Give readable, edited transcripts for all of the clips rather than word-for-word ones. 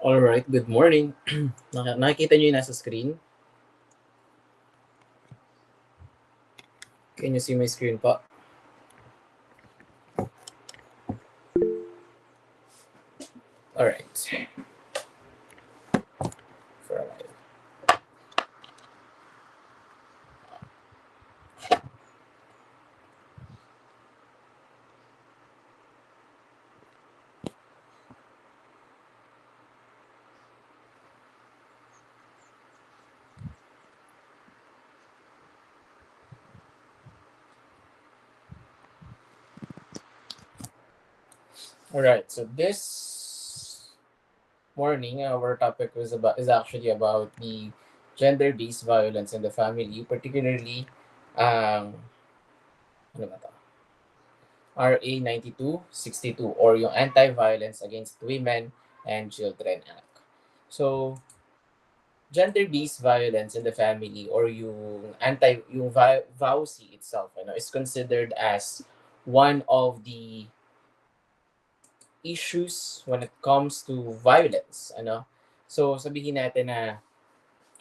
Alright, good morning. Nakikita niyo yung nasa screen? Can you see my screen po? Alright. For a while. Alright, so this morning our topic is actually about the gender-based violence in the family, particularly ano ba to? RA 9262 or yung Anti-Violence Against Women and Children Act. So, gender-based violence in the family or yung VAUSI itself is considered as one of the issues when it comes to violence so sabihin natin na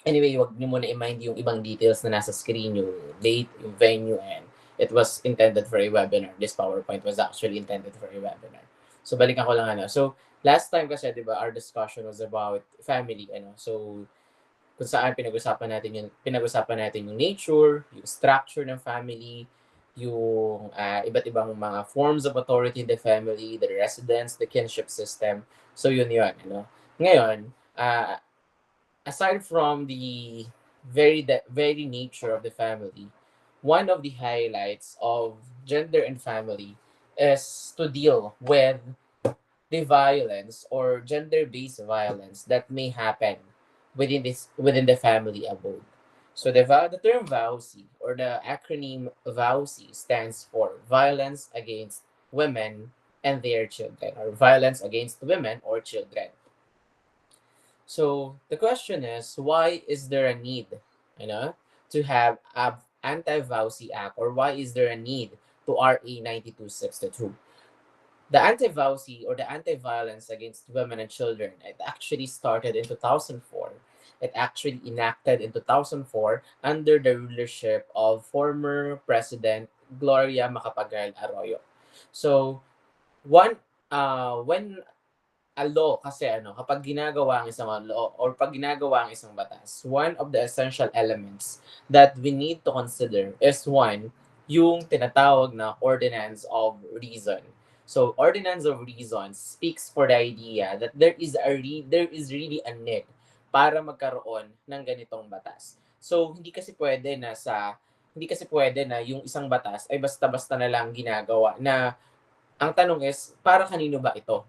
anyway wag niyo muna i-mind yung ibang details na nasa screen, yung date, yung venue, and it was intended for a webinar. This PowerPoint was actually intended for a webinar. So balikan ko lang so last time kasi 'di ba our discussion was about family so kung saan pinag-usapan natin yung nature, yung structure ng family, yung iba't ibang mga forms of authority in the family, the residence, the kinship system. So yun. Ngayon, aside from the very nature of the family, one of the highlights of gender and family is to deal with the violence or gender-based violence that may happen within the family abode. So the term VAUSI or the acronym VAUSI stands for Violence Against Women and Their Children, or Violence Against Women or Children. So the question is, why is there a need, to have a anti-VAUSI act, or why is there a need to RA 9262? The anti-VAUSI or the anti-violence against women and children, it actually started in 2004. It actually enacted in 2004 under the rulership of former President Gloria Macapagal Arroyo. So, when a law kasi kapag ginagawa ang isang law or pag ginagawa ang isang batas, one of the essential elements that we need to consider is one, yung tinatawag na Ordinance of Reason. So, Ordinance of Reason speaks for the idea that there is really a need para magkaroon ng ganitong batas. So, hindi kasi pwede na yung isang batas ay basta-basta na lang ginagawa na ang tanong is, para kanino ba ito?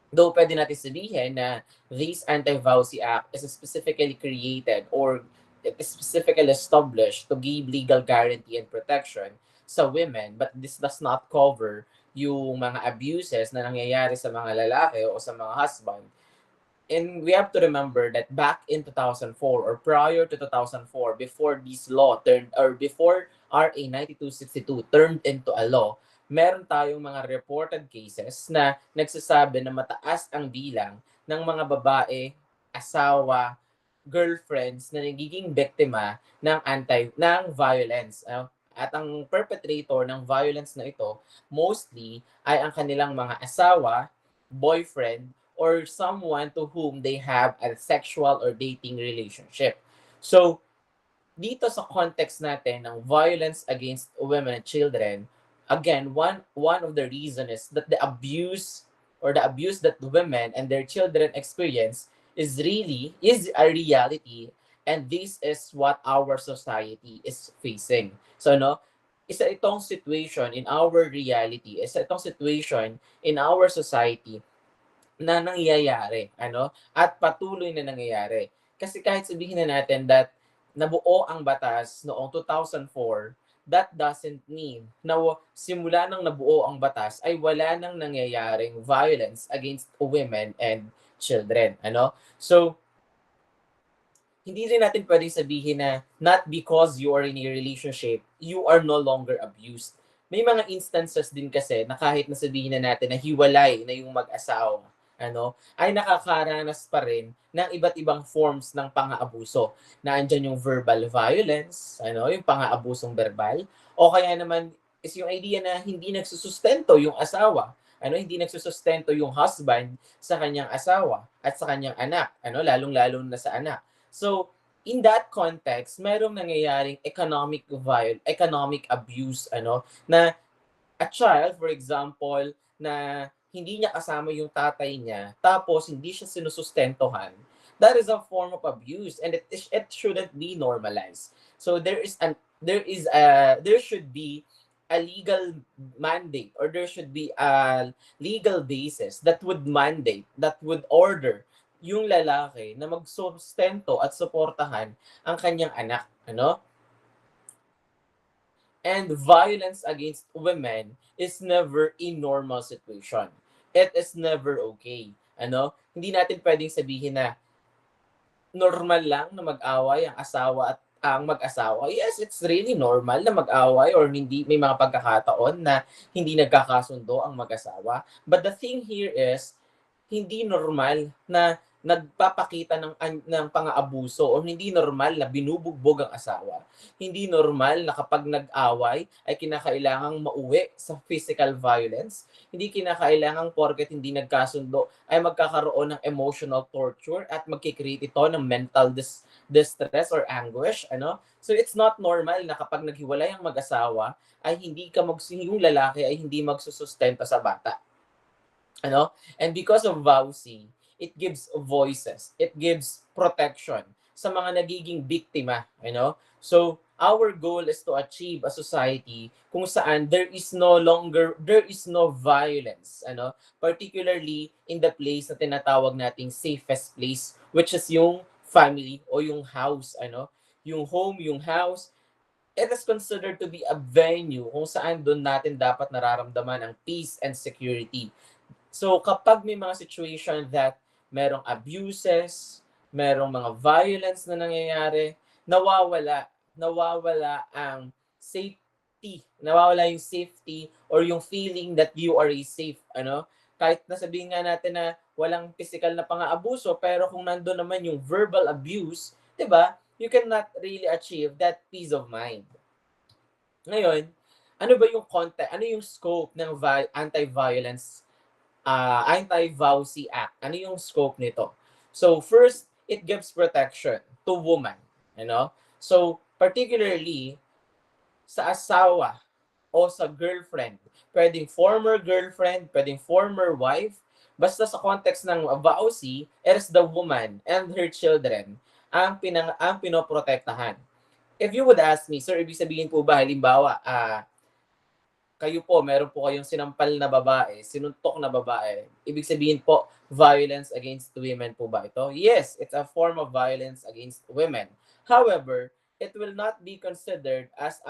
Though pwede natin sabihin na this Anti-VAUSI Act is specifically created or it is specifically established to give legal guarantee and protection sa women, but this does not cover yung mga abuses na nangyayari sa mga lalaki o sa mga husband. And we have to remember that back in 2004 or prior to 2004, before this law turned, or before RA 9262 turned into a law, meron tayong mga reported cases na nagsasabi na mataas ang bilang ng mga babae, asawa, girlfriends na nagiging biktima ng violence. At ang perpetrator ng violence na ito, mostly ay ang kanilang mga asawa, boyfriend, or someone to whom they have a sexual or dating relationship. So, dito sa context natin ng violence against women and children, again, one of the reason is that the abuse that women and their children experience is a reality, and this is what our society is facing. So isa itong situation in our reality, isa itong situation in our society na nangyayari, at patuloy na nangyayari. Kasi kahit sabihin na natin that nabuo ang batas noong 2004, that doesn't mean na simula nang nabuo ang batas ay wala nang nangyayaring violence against women and children. So, hindi rin natin pwedeng sabihin na not because you are in a relationship, you are no longer abused. May mga instances din kasi na kahit nasabihin na natin na hiwalay na yung mag-asawa, ay nakakaranas pa rin ng iba't ibang forms ng pang-aabuso. Nandiyan yung verbal violence, yung pang-aabusong verbal, o kaya naman is yung idea na hindi nagsusustento yung asawa, hindi nagsusustento yung husband sa kanyang asawa at sa kanyang anak, lalong-lalo na sa anak. So, in that context, merong nangyayaring economic abuse, na a child, for example, na hindi niya kasama yung tatay niya, tapos hindi siya sinusustentohan, that is a form of abuse, and it shouldn't be normalized. So there should be a legal mandate, or there should be a legal basis that would order yung lalaki na magsustento at suportahan ang kanyang anak, And violence against women is never a normal situation. It is never okay. Hindi natin pwedeng sabihin na normal lang na mag-away ang asawa at ang mag-asawa. Yes, it's really normal na mag-away, or hindi, may mga pagkakataon na hindi nagkakasundo ang mag-asawa. But the thing here is, hindi normal na nagpapakita ng pang-aabuso, o hindi normal na binubugbog ang asawa. Hindi normal na kapag nag-away ay kinakailangang mauwi sa physical violence. Hindi kinakailangang porket hindi nagkasundo ay magkakaroon ng emotional torture at magkikreate ito ng mental distress or anguish. So it's not normal na kapag naghiwalay ang mag-asawa ay yung lalaki ay hindi magsusustento sa bata. And because of VAUSI, it gives voices, it gives protection sa mga nagiging biktima, So, our goal is to achieve a society kung saan there is no violence, particularly in the place na tinatawag nating safest place, which is yung family o yung house, yung home, yung house. It is considered to be a venue kung saan doon natin dapat nararamdaman ang peace and security. So kapag may mga situation that merong abuses, merong mga violence na nangyayari, nawawala ang nawawala yung safety or yung feeling that you are safe, Kahit nasabihin nga natin na walang physical na pang-aabuso, pero kung nandoon naman yung verbal abuse, 'di ba? You cannot really achieve that peace of mind. Ngayon, ano ba yung content, ano yung scope ng anti-violence Anti-VAUSI Act? Ano yung scope nito? So first, it gives protection to women. So particularly sa asawa o sa girlfriend. Pwedeng former girlfriend, pwedeng former wife. Basta sa context ng VAUSI, it is the woman and her children ang pinoprotektahan. If you would ask me, sir, ibig sabihin po ba, halimbawa, kayo po, meron po kayong sinampal na babae, sinuntok na babae, ibig sabihin po, violence against women po ba ito? Yes, it's a form of violence against women. However, it will not be considered as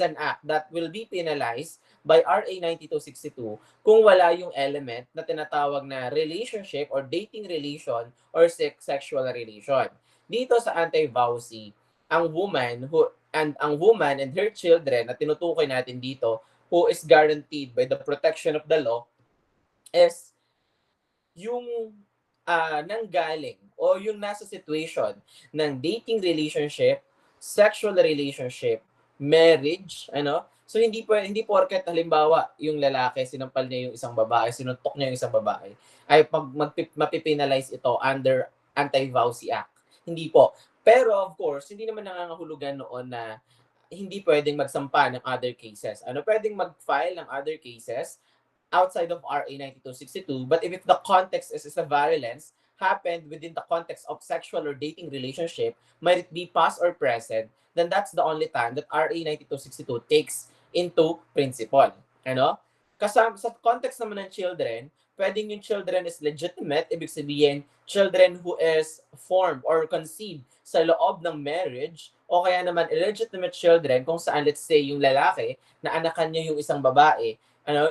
an act that will be penalized by RA 9262 kung wala yung element na tinatawag na relationship or dating relation or sexual relation. Dito sa anti-VAUSI, ang woman and her children na tinutukoy natin dito, who is guaranteed by the protection of the law, is yung nanggaling o yung nasa situation ng dating relationship, sexual relationship, marriage, So hindi porket halimbawa yung lalaki sinampal niya yung isang babae, sinuntok niya yung isang babae, ay mapipinalize ito under Anti-VAUSI Act. Hindi po. Pero of course, hindi naman nangangahulugan noon na hindi pwedeng magsampa ng other cases. Pwedeng mag-file ng other cases outside of RA 9262, but if the context is a violence happened within the context of sexual or dating relationship, might it be past or present, then that's the only time that RA 9262 takes into principle. Kasama sa context naman ng children, pwedeng yung children is legitimate, ibig sabihin, children who is formed or conceived sa loob ng marriage, o kaya naman illegitimate children kung saan, let's say, yung lalaki na anakan niya yung isang babae,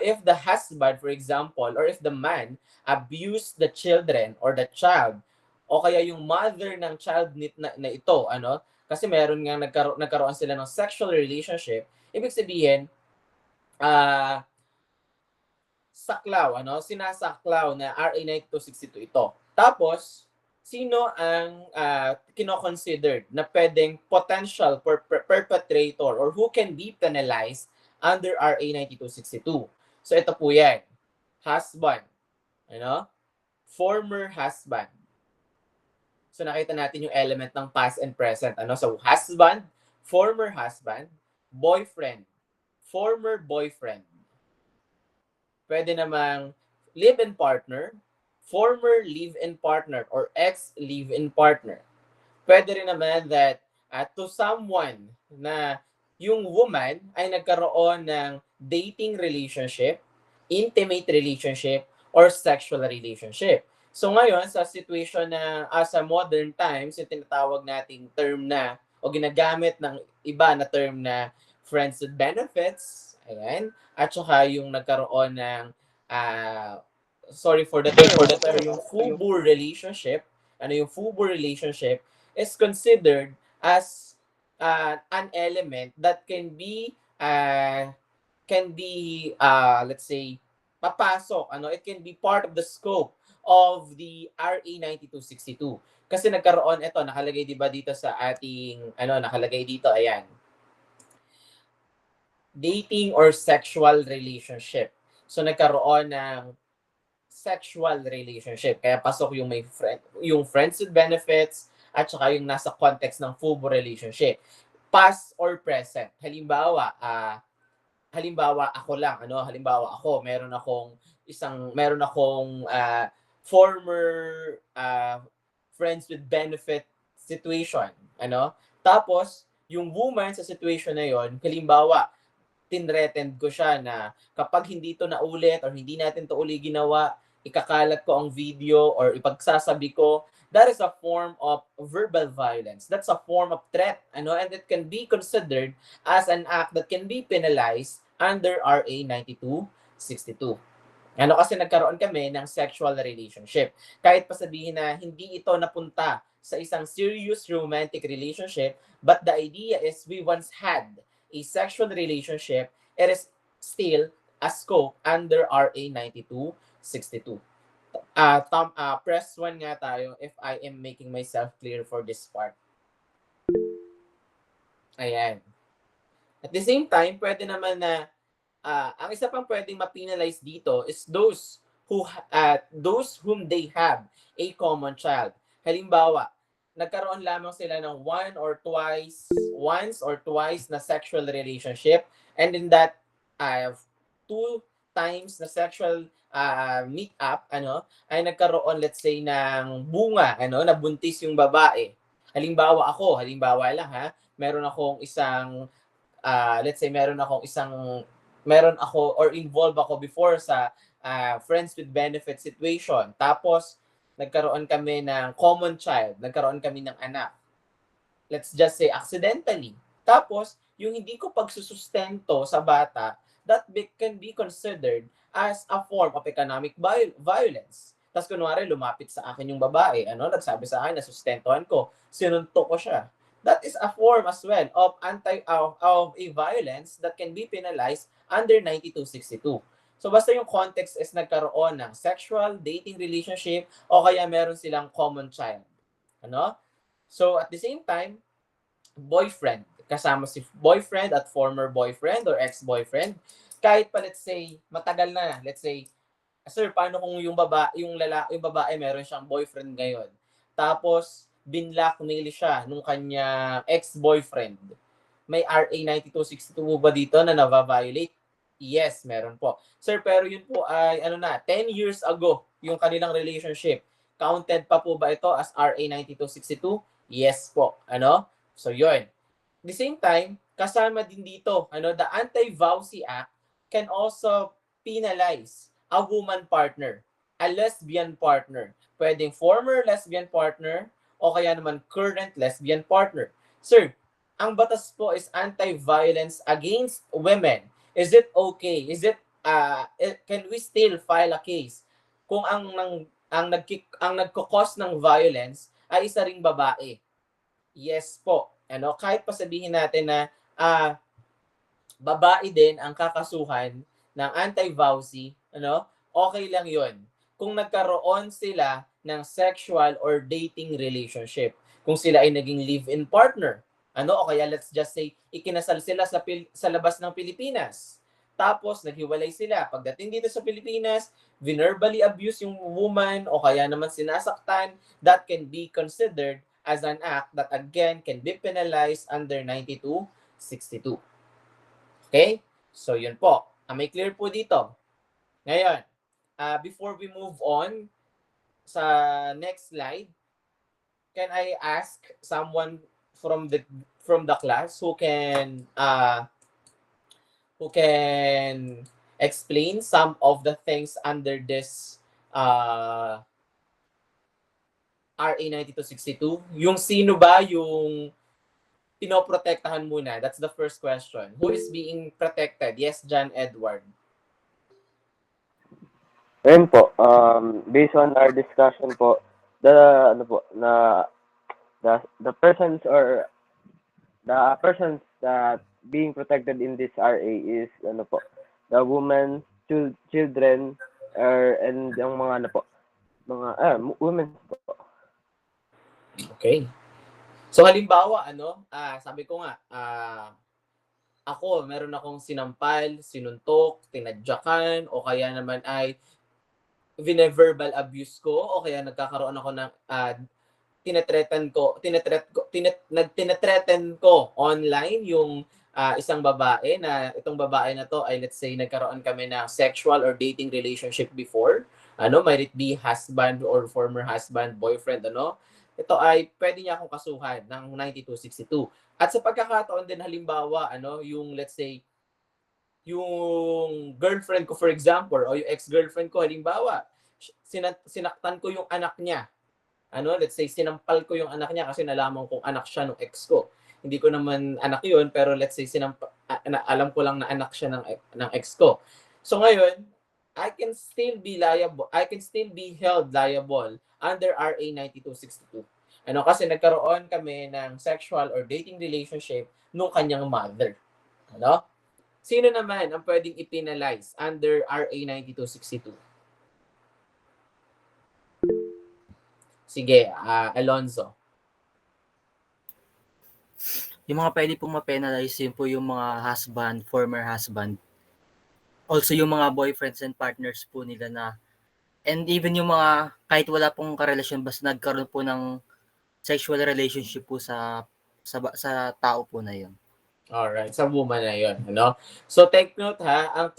if the husband, for example, or if the man abused the children or the child, o kaya yung mother ng child na ito, kasi meron nga nagkaroon sila ng sexual relationship, ibig sabihin, saklaw, sinasaklaw na RA 9262 ito. Tapos, sino ang kino-considered na pwedeng potential perpetrator or who can be penalized under RA 9262? So ito po yan. Husband, former husband. So nakita natin yung element ng past and present. So husband, former husband, boyfriend, former boyfriend. Pwede namang live-in partner, former live-in partner, or ex-live-in partner. Pwede rin naman that to someone na yung woman ay nagkaroon ng dating relationship, intimate relationship, or sexual relationship. So ngayon, sa situation na sa modern times, yung tinatawag nating term na o ginagamit ng iba na term na friends with benefits, ayan, at saka yung nagkaroon ng sorry for the term, pero yung FUBU relationship, yung FUBU relationship is considered as an element that can be let's say papasok, it can be part of the scope of the RA 9262. Kasi nagkaroon ito, nakalagay 'di ba dito sa ating nakalagay dito, ayan. Dating or sexual relationship. So nagkaroon ng sexual relationship. Kaya pasok yung yung friends with benefits at saka yung nasa context ng FUBU relationship. Past or present. Halimbawa ako lang, halimbawa ako, meron akong former friends with benefit situation, Tapos yung woman sa situation na yon, halimbawa tinretend ko siya na kapag hindi to naulit or hindi natin to uli ginawa, ikakalat ko ang video or ipagsasabi ko, that is a form of verbal violence. That's a form of threat, and it can be considered as an act that can be penalized under RA 9262. Kasi nagkaroon kami ng sexual relationship. Kahit pa sabihin na hindi ito napunta sa isang serious romantic relationship, but the idea is we once had a sexual relationship, it is still a scope under RA 9262. Press 1 nga tayo if I am making myself clear for this part. Ayan. At the same time, pwede naman na ang isa pang pwedeng ma-penalize dito is those whom they have a common child. Halimbawa, nagkaroon lamang sila ng once or twice na sexual relationship, and in that 2 times na sexual meet up ay nagkaroon, let's say, ng bunga, nabuntis yung babae. Halimbawa lang meron akong isang let's say meron ako or involved ako before sa friends with benefit situation. Tapos nagkaroon kami ng common child, nagkaroon kami ng anak. Let's just say accidentally. Tapos, yung hindi ko pagsusustento sa bata, that can be considered as a form of economic violence. Tapos kunwari, lumapit sa akin yung babae, nagsabi sa akin na sustentuhan ko, sinuntok ko siya. That is a form as well of of a violence that can be penalized under 9262. So basta yung context is nagkaroon ng sexual, dating relationship, o kaya meron silang common child. So at the same time, boyfriend. Kasama si boyfriend at former boyfriend or ex-boyfriend. Kahit pa let's say, matagal na, let's say, sir, paano kung yung babae meron siyang boyfriend ngayon? Tapos, binlockmail siya nung kanyang ex-boyfriend. May RA 9262 ba dito na nava-violate? Yes, meron po. Sir, pero yun po ay 10 years ago yung kanilang relationship. Counted pa po ba ito as RA 9262? Yes po. So yun. At the same time, kasama din dito, the Anti-VAUSI Act can also penalize a woman partner, a lesbian partner. Pwedeng former lesbian partner o kaya naman current lesbian partner. Sir, ang batas po is anti-violence against women. Is it okay? Can we still file a case kung ang nagko-cause ng violence ay isa ring babae? Yes po. Kahit pa sabihin natin na babae din ang kakasuhan ng anti-VAUSI, ano, okay lang yun. Kung nagkaroon sila ng sexual or dating relationship, kung sila ay naging live-in partner, ano, o kaya let's just say, ikinasal sila sa labas ng Pilipinas. Tapos, naghiwalay sila. Pagdating dito sa Pilipinas, verbally abuse yung woman o kaya naman sinasaktan, that can be considered as an act that again can be penalized under 9262. Okay? So, yun po. May clear po dito. Ngayon, before we move on sa next slide, can I ask someone from the class who can explain some of the things under this RA 9262? Yung sino ba yung pinoprotektahan muna? That's the first question. Who is being protected? Yes, John Edward. Ayun po, based on our discussion po, ano po, the persons or the persons that being protected in this RA is ano po, the women, children, and yung mga ano po, mga women po. Okay. So halimbawa, sabi ko nga, ako, meron akong sinampal, sinuntok, tinadyakan, o kaya naman ay verbal abuse ko, o kaya nagkakaroon ako ng tinetreaten ko online yung isang babae na itong babae na to ay let's say nagkaroon kami ng sexual or dating relationship before. Might it be husband or former husband, boyfriend, ito ay pwede niya akong kasuhan ng 9262. At sa pagkakataon din halimbawa, yung let's say yung girlfriend ko for example o yung ex-girlfriend ko halimbawa, sinaktan ko yung anak niya. Let's say sinampal ko yung anak niya kasi nalaman kong anak siya ng ex ko. Hindi ko naman anak yun, pero let's say alam ko lang na anak siya ng ex ko. So ngayon, I can still be liable. I can still be held liable under RA 9262. Kasi nagkaroon kami ng sexual or dating relationship nung kanyang mother. Sino naman ang pwedeng i-penalize under RA 9262? Sige, Alonzo. Yung mga pwede pong ma-penalize yun po yung mga husband, former husband. Also yung mga boyfriends and partners po nila na, and even yung mga kahit wala pong karelasyon basta nagkaroon po ng sexual relationship po sa tao po na yun. Alright, sa woman na yun, So take note ang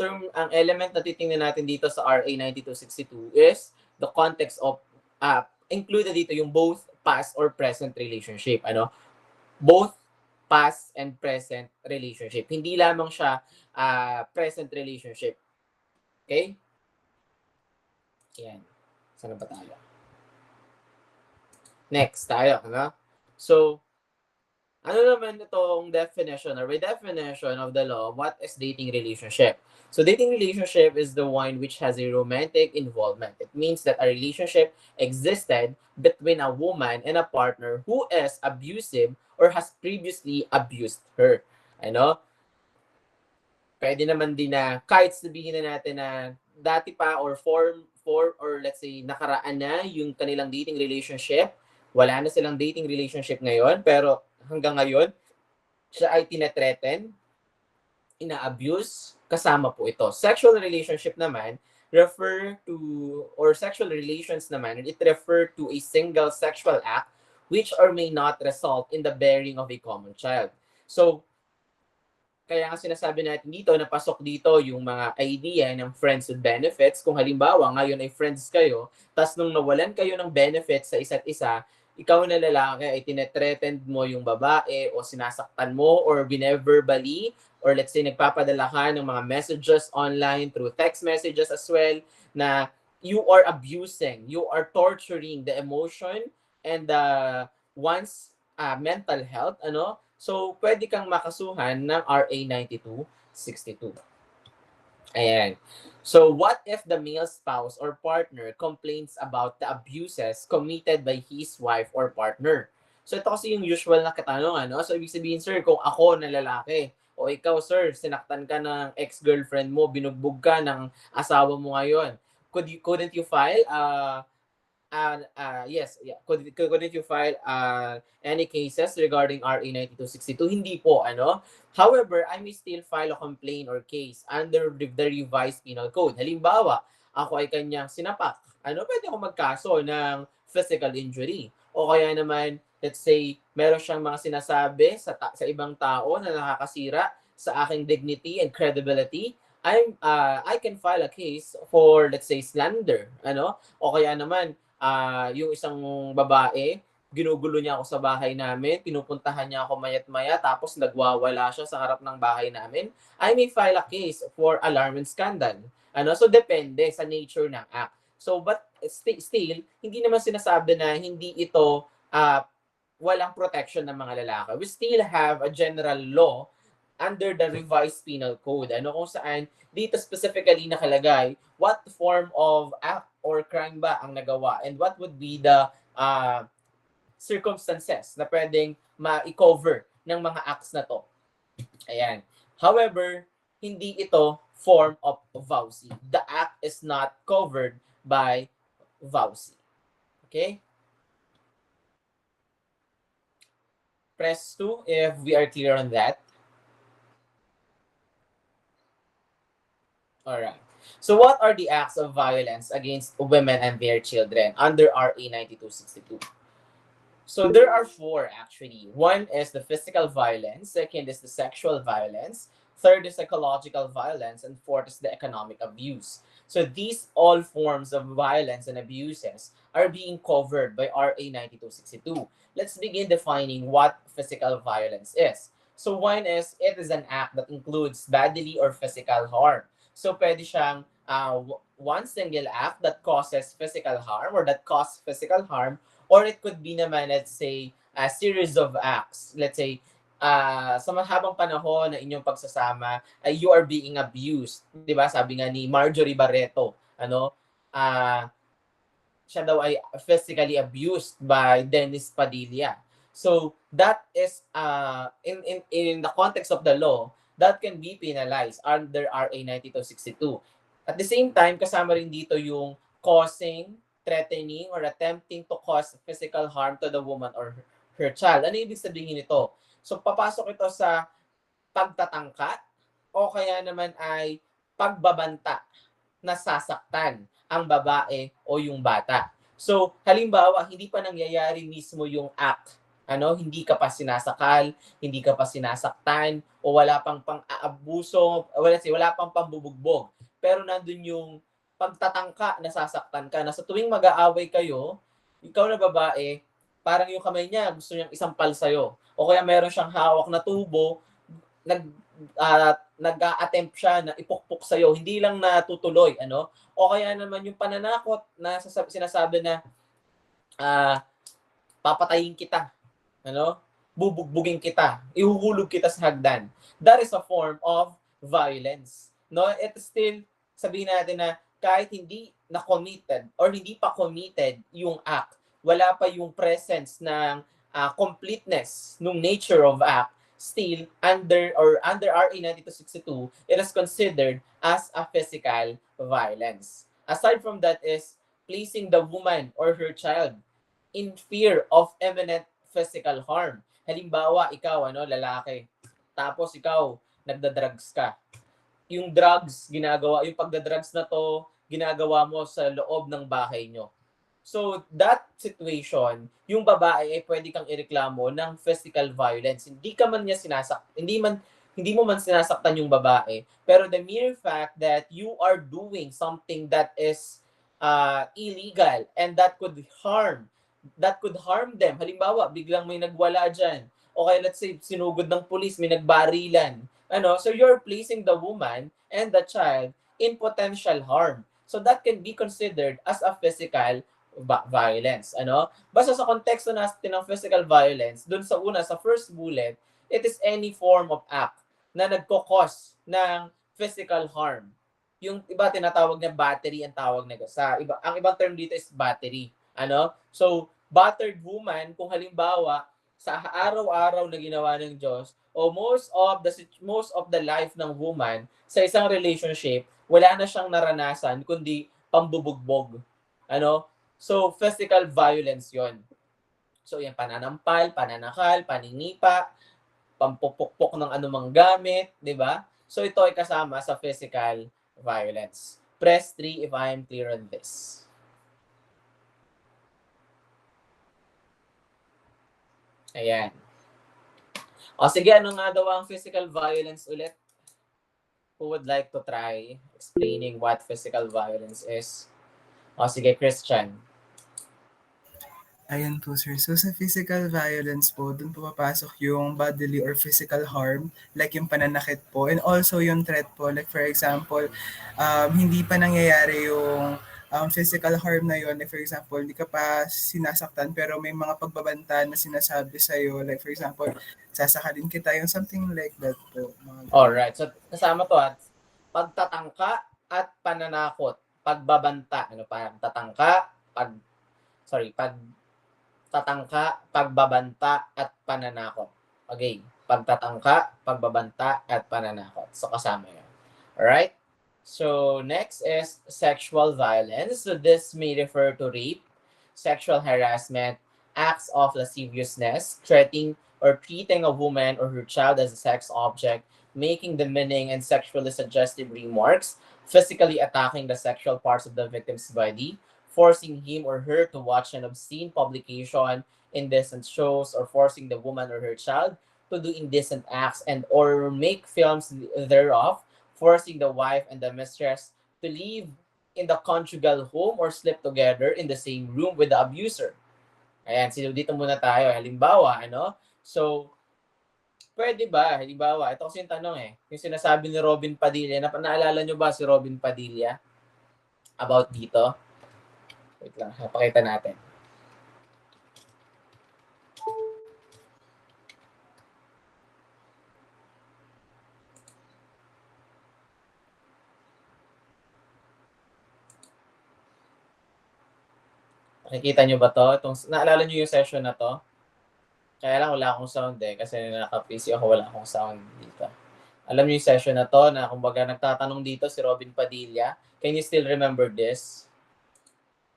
element na titingnan natin dito sa RA 9262 is the context of, included dito yung both past or present relationship, Both past and present relationship. Hindi lamang siya present relationship. Okay? Yan. Saan ba tayo? Next tayo, So, ano naman itong definition or redefinition of the law? What is dating relationship? So dating relationship is the one which has a romantic involvement. It means that a relationship existed between a woman and a partner who is abusive or has previously abused her. Pwede naman din na kahit sabihin na natin na dati pa or or let's say nakaraan na yung kanilang dating relationship, wala na silang dating relationship ngayon, pero hanggang ngayon, siya ay tinetreaten, ina-abuse, kasama po ito. Sexual relationship naman, sexual relations naman, it refer to a single sexual act which or may not result in the bearing of a common child. So, kaya nga sinasabi natin dito, napasok dito yung mga idea ng friends with benefits. Kung halimbawa, ngayon ay friends kayo, tas nung nawalan kayo ng benefits sa isa't isa, ikaw na lalaki ay tinetreaten mo yung babae o sinasaktan mo or bineverbally or let's say nagpapadala ka ng mga messages online through text messages as well na you are abusing, you are torturing the emotion and the one's mental health, So, pwede kang makasuhan ng RA 9262. Ayan. So, what if the male spouse or partner complains about the abuses committed by his wife or partner? So, ito kasi yung usual na katanungan, So, ibig sabihin, sir, kung ako na lalaki, O ikaw, sir, sinaktan ka ng ex-girlfriend mo, binugbog ka ng asawa mo ngayon. Couldn't you file yes, yeah. Couldn't you file any cases regarding RA 9262? Hindi po, ano? However, I may still file a complaint or case under the revised penal code. Halimbawa, ako ay kanyang sinapak. Ano, pwede ako magkaso ng physical injury. O kaya naman, let's say, meron siyang mga sinasabi sa ibang tao na nakakasira sa aking dignity and credibility. I can file a case for, let's say, slander. Ano? O kaya naman, yung isang babae, ginugulo niya ako sa bahay namin, pinupuntahan niya ako mayat-maya, tapos nagwawala siya sa harap ng bahay namin, I may file a case for alarm and scandal. Ano? So, depende sa nature ng act. So, but still, hindi naman sinasabi na hindi ito walang protection ng mga lalaki. We still have a general law under the revised penal code. Ano, kung saan dito specifically nakalagay what form of act or crime ba ang nagawa and what would be the circumstances na pwedeng ma-cover ng mga acts na to. Ayan. However, hindi ito form of VAUSI. The act is not covered by VAUSI. Okay? Press 2 if we are clear on that. All right. So what are the acts of violence against women and their children under RA 9262? So there are 4 actually. One is the physical violence, second is the sexual violence, third is psychological violence, and fourth is the economic abuse. So these all forms of violence and abuses are being covered by RA 9262. Let's begin defining what physical violence is. So one is, it is an act that includes bodily or physical harm. So pwede siyang one single act that causes physical harm or that causes physical harm, or it could be naman, let's say, a series of acts. Let's say, sa mahabang panahon na inyong pagsasama, you are being abused. Di ba? Sabi nga ni Marjorie Barreto, ano, siya daw ay physically abused by Dennis Padilla. So that is, in the context of the law, that can be penalized under RA 9262. At the same time, kasama rin dito yung causing, threatening, or attempting to cause physical harm to the woman or her child. Ano ibig sabihin nito? So, papasok ito sa pagtatangka o kaya naman ay pagbabanta na sasaktan ang babae o yung bata. So, halimbawa, hindi pa nangyayari mismo yung act. Ano, hindi ka pa sinasakal, hindi ka pa sinasaktan, o wala pang pang-aabuso, wala pang pambubugbog. Pero nandun yung pagtatangka na sasaktan ka, na sa tuwing mag-aaway kayo, ikaw na babae, parang yung kamay niya gusto niyang isampal sa'yo. O kaya meron siyang hawak na tubo, nag-a-attempt siya na ipukpok sa'yo, hindi lang natutuloy. Ano? O kaya naman yung pananakot na sinasabi na papatayin kita. Ano? Bubugbugin kita, ihuhulog kita sa hagdan. That is a form of violence. No, it still, sabihin natin na kahit hindi na committed or hindi pa committed yung act, wala pa yung presence ng completeness ng nature of act, still under RA 9262, it is considered as a physical violence. Aside from that is placing the woman or her child in fear of imminent physical harm. Halimbawa, ikaw, lalaki, tapos ikaw, nagda-drugs ka. Yung drugs, yung pagda-drugs na to, ginagawa mo sa loob ng bahay nyo. So, that situation, yung babae ay pwede kang ireklamo ng physical violence. Hindi mo man sinasaktan yung babae, pero the mere fact that you are doing something that is illegal and that could harm them. Halimbawa, biglang may nagwala dyan. Okay, let's say, sinugod ng pulis, may nagbarilan. So you're placing the woman and the child in potential harm. So that can be considered as a physical violence. Basta sa konteksto natin ng physical violence, dun sa first bullet, it is any form of act na nagkokos ng physical harm. Yung iba tinatawag na battery ang tawag na ang ibang term dito is battery. So battered woman, kung halimbawa sa araw-araw na ginawa ng Diyos o most of the life ng woman sa isang relationship, wala na siyang naranasan kundi pambubugbog. Ano? So, physical violence 'yon. So, yan, pananampal, pananakal, paninipa, pampupukpok ng anumang gamit, di ba? So, ito ay kasama sa physical violence. Press 3 if I am clear on this. Ayan. O sige, ano nga daw ang physical violence ulit? Who would like to try explaining what physical violence is? O sige, Christian. Ayan po, sir. So, sa physical violence po, dun po papasok yung bodily or physical harm, like yung pananakit po, and also yung threat po. Like, for example, hindi pa nangyayari yung physical harm na yun. Like, for example, hindi ka pa sinasaktan, pero may mga pagbabanta na sinasabi sa'yo. Like, for example, sasakalin kita, yung something like that po. Alright. So, kasama to at pagtatangka at pananakot. Pagbabanta. Ano pa? Pagtatangka, pagbabanta, at pananakot. Okay. Pagtatangka, pagbabanta, at pananakot. So, kasama yun. Alright? So, next is sexual violence. So, this may refer to rape, sexual harassment, acts of lasciviousness, threatening or treating a woman or her child as a sex object, making demeaning and sexually suggestive remarks, physically attacking the sexual parts of the victim's body, forcing him or her to watch an obscene publication, indecent shows, or forcing the woman or her child to do indecent acts and or make films thereof, forcing the wife and the mistress to live in the conjugal home or sleep together in the same room with the abuser. Ayan, dito muna tayo. Halimbawa, ano? So, pwede ba? Halimbawa, ito kasi yung tanong yung sinasabi ni Robin Padilla, naalala nyo ba si Robin Padilla about dito? Wait lang, napakita natin. Nakikita nyo ba to? Naalala nyo yung session na to? Kaya lang wala akong sound kasi naka-PC ako, wala akong sound dito. Alam niyo yung session na to na kumbaga nagtatanong dito si Robin Padilla. Can you still remember this?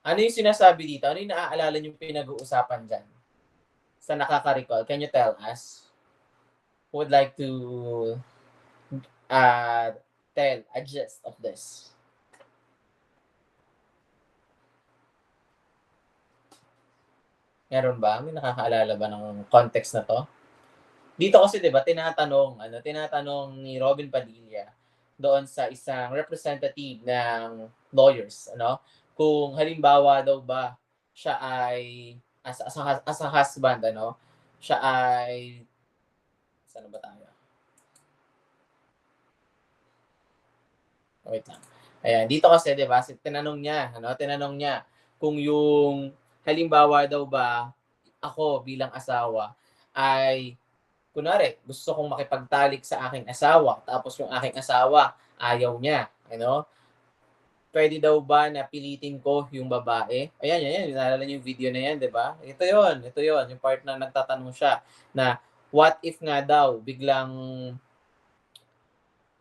Ano yung sinasabi dito? Ano yung naaalala niyo pinag-uusapan dyan? Sa nakaka-recall, can you tell us? Who would like to tell a gist of this? Meron ba? May nakakaalala ba ng context na to? Dito kasi 'di ba tinatanong ni Robin Padilla doon sa isang representative ng lawyers, kung halimbawa daw ba siya ay as a husband, siya ay saan ba tayo? Wait lang. Ayan, dito kasi 'di ba, tinanong niya kung yung halimbawa daw ba ako bilang asawa ay kunwari gusto kong makipagtalik sa aking asawa tapos yung aking asawa ayaw niya, pwede daw ba na pilitin ko yung babae? Ayan, naalala niyo yung video na yan, 'di ba? Ito 'yon, yung part na nagtatanong siya na what if nga daw biglang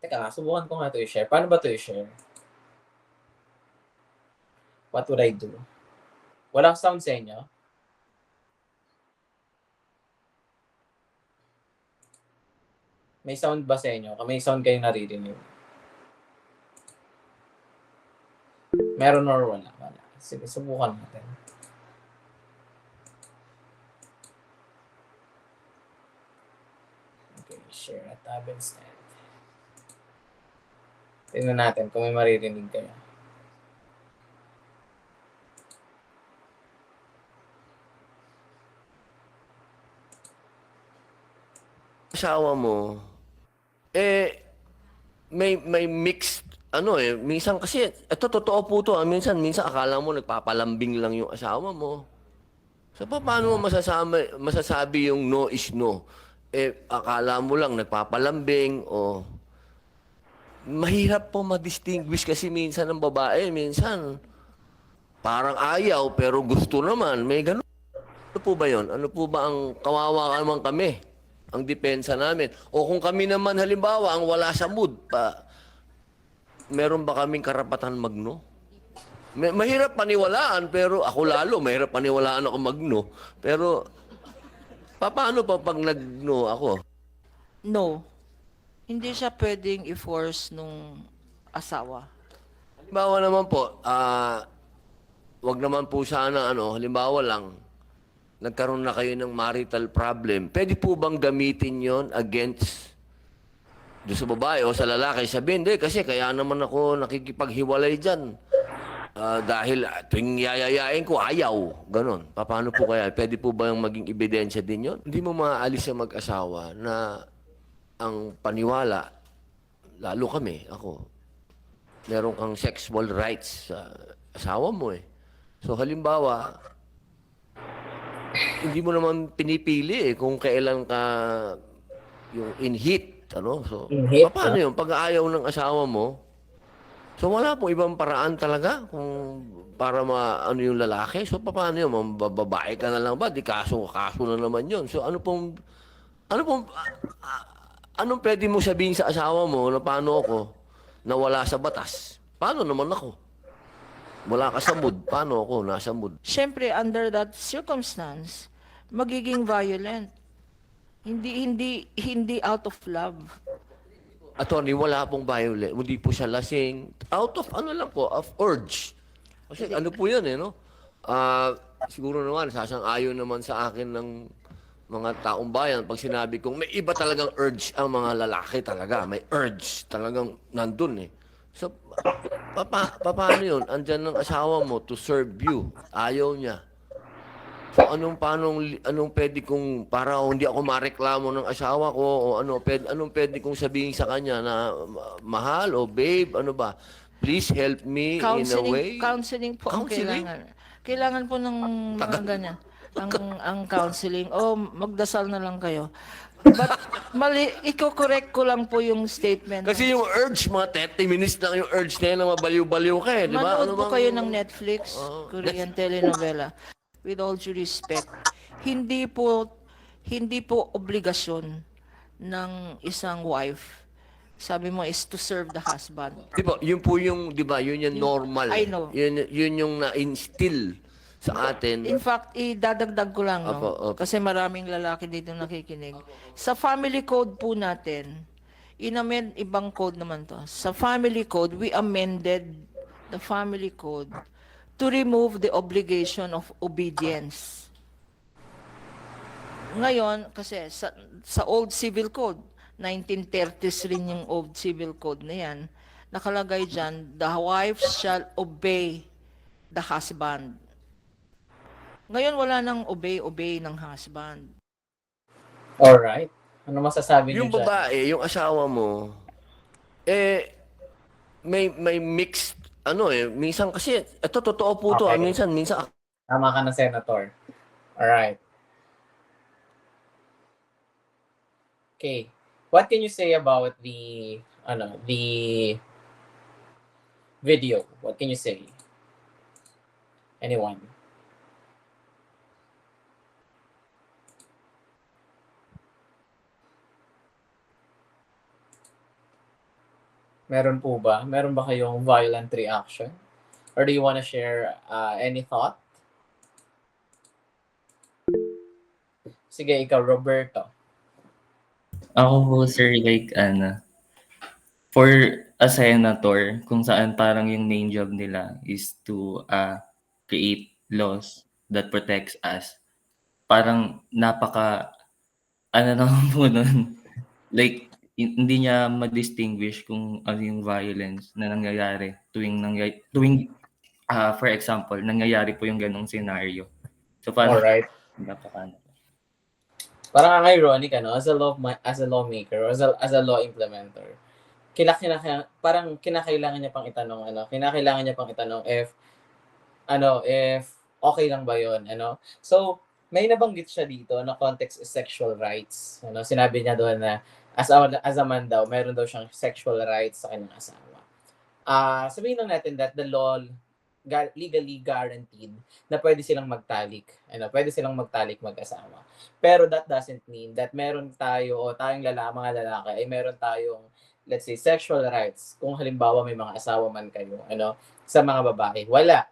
Teka, subukan ko nga ito i-share. Paano ba ito i-share? What would I do? Walang sound sa inyo? May sound ba sa inyo? May sound kayong naririnig? Meron or wala? Wala. Sige, subukan natin. Okay, share a tab instead. Tingnan natin kung may maririnig kayo. Asawa mo, may mixed, minsan kasi, ito totoo po to, minsan akala mo nagpapalambing lang yung asawa mo. So, paano mo masasabi yung no is no? Akala mo lang nagpapalambing o... Mahirap po ma-distinguish kasi minsan ng babae, minsan parang ayaw pero gusto naman, may ganun. Ano po ba yun? Ano po ba ang kawawa naman kami? Ang depensa namin. O kung kami naman halimbawa ang wala sa mood, meron ba kaming karapatan magno? Mahirap paniwalaan, pero ako lalo, mahirap paniwalaan ako magno. Pero, paano pa pag nagno ako? No. Hindi siya pwedeng i-force nung asawa. Halimbawa naman po, wag naman po sana, halimbawa lang, nagkaroon na kayo ng marital problem. Pwede po bang gamitin yon against doon sa babae o sa lalaki? Sabihin, hindi, kasi kaya naman ako nakikipaghiwalay dyan. Dahil tuwing yayayain ko, ayaw. Ganon. Paano po kaya? Pwede po ba yung maging ebidensya din yon? Hindi mo maaalis sa mag-asawa na ang paniwala, lalo kami, ako, meron kang sexual rights sa asawa mo eh. So halimbawa, hindi mo naman pinipili kung kailan ka yung in heat, So, In heat, paano yun? Pag ayaw ng asawa mo, so wala pong ibang paraan talaga kung para ano yung lalaki. So, paano yun? Babae ka na lang ba? Di kaso na naman yun. So, anong pwede mo sabihin sa asawa mo na paano ako na wala sa batas? Paano naman ako? Wala ka sa mood. Paano ako nasa mood? Siyempre, under that circumstance, magiging violent. Hindi out of love. Attorney, wala pong violent. Hindi po siya lasing. Out of of urge. Kasi ano po yan no? Siguro naman, sasang-ayon naman sa akin ng mga taong bayan pag sinabi kong may iba talagang urge ang mga lalaki talaga. May urge talagang nandun So, paano yun? Andyan ng asawa mo to serve you. Ayaw niya. So, anong pwede kong, para hindi ako mareklamo ng asawa ko, o anong pwede kong sabihin sa kanya na mahal o babe, ano ba? Please help me in a way. Counseling po ang Counseling? kailangan. Kailangan po ng mga ganyan. Ang counseling. O, magdasal na lang kayo. But, i-correct ko lang po yung statement. Kasi yung urge, mga 30 minutes lang yung urge na yan na mabaliw-baliw ka di ba? Manood po bang- kayo ng Netflix, Korean telenovela. With all due respect, hindi po obligasyon ng isang wife. Sabi mo is to serve the husband. Di ba, yun po yung, di ba, yun yung normal. I know. Yun yung na-instill sa atin. In fact, idadagdag ko lang, Opo. kasi maraming lalaki dito nakikinig. Sa family code po natin, ibang code naman to. Sa family code, we amended the family code to remove the obligation of obedience. Ngayon, kasi sa old civil code, 1930s rin yung old civil code na yan, nakalagay dyan, the wife shall obey the husband. Ngayon, wala nang obey ng husband. Alright. Ano masasabi niyo Yung dyan? babae, yung asawa mo, may mixed, minsan kasi, ito totoo po to, Okay. minsan, Tama ka na, Senator. Alright. Okay. What can you say about the video? What can you say? Anyone? Meron po ba? Meron ba kayong violent reaction? Or do you want to share any thought? Sige, ikaw, Roberto. Ako po, sir, for a senator, kung saan parang yung main job nila is to create laws that protects us. Parang naman po nun. Hindi niya ma-distinguish kung ano yung violence na nangyayari tuwing for example, nangyayari po yung ganong scenario. So parang Alright. Parang ang ironic, as a lawmaker, or as a law implementer, parang kinakailangan niya pang itanong if okay lang ba yun, So, may nabanggit siya dito na context is sexual rights. Sinabi niya doon na as a man daw, meron daw siyang sexual rights sa kanyang asawa. Sabihin lang natin that the law legally guaranteed na pwede silang magtalik. Pwede silang magtalik mag-asawa. Pero that doesn't mean that meron tayo o tayong mga lalaki ay meron tayong, let's say, sexual rights. Kung halimbawa may mga asawa man kayo, sa mga babae. Wala,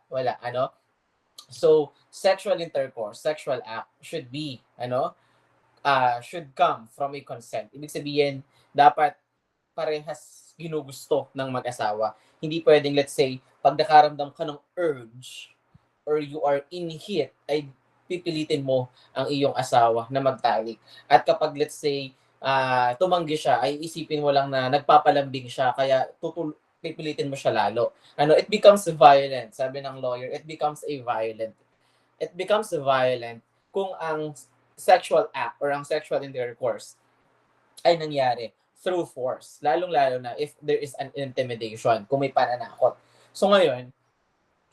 So, sexual intercourse, sexual act should be, should come from a consent. Ibig sabihin, dapat parehas ginugusto ng mag-asawa. Hindi pwedeng, let's say, pag nakaramdam ka ng urge or you are in heat, ay pipilitin mo ang iyong asawa na magtalik. At kapag, let's say, tumanggi siya, ay isipin mo lang na nagpapalambing siya, kaya pipilitin mo siya lalo. It becomes violent. Sabi ng lawyer, it becomes violent kung ang sexual act or ang sexual intercourse ay nangyari through force. Lalong-lalo na if there is an intimidation, kung may pananakot. So ngayon,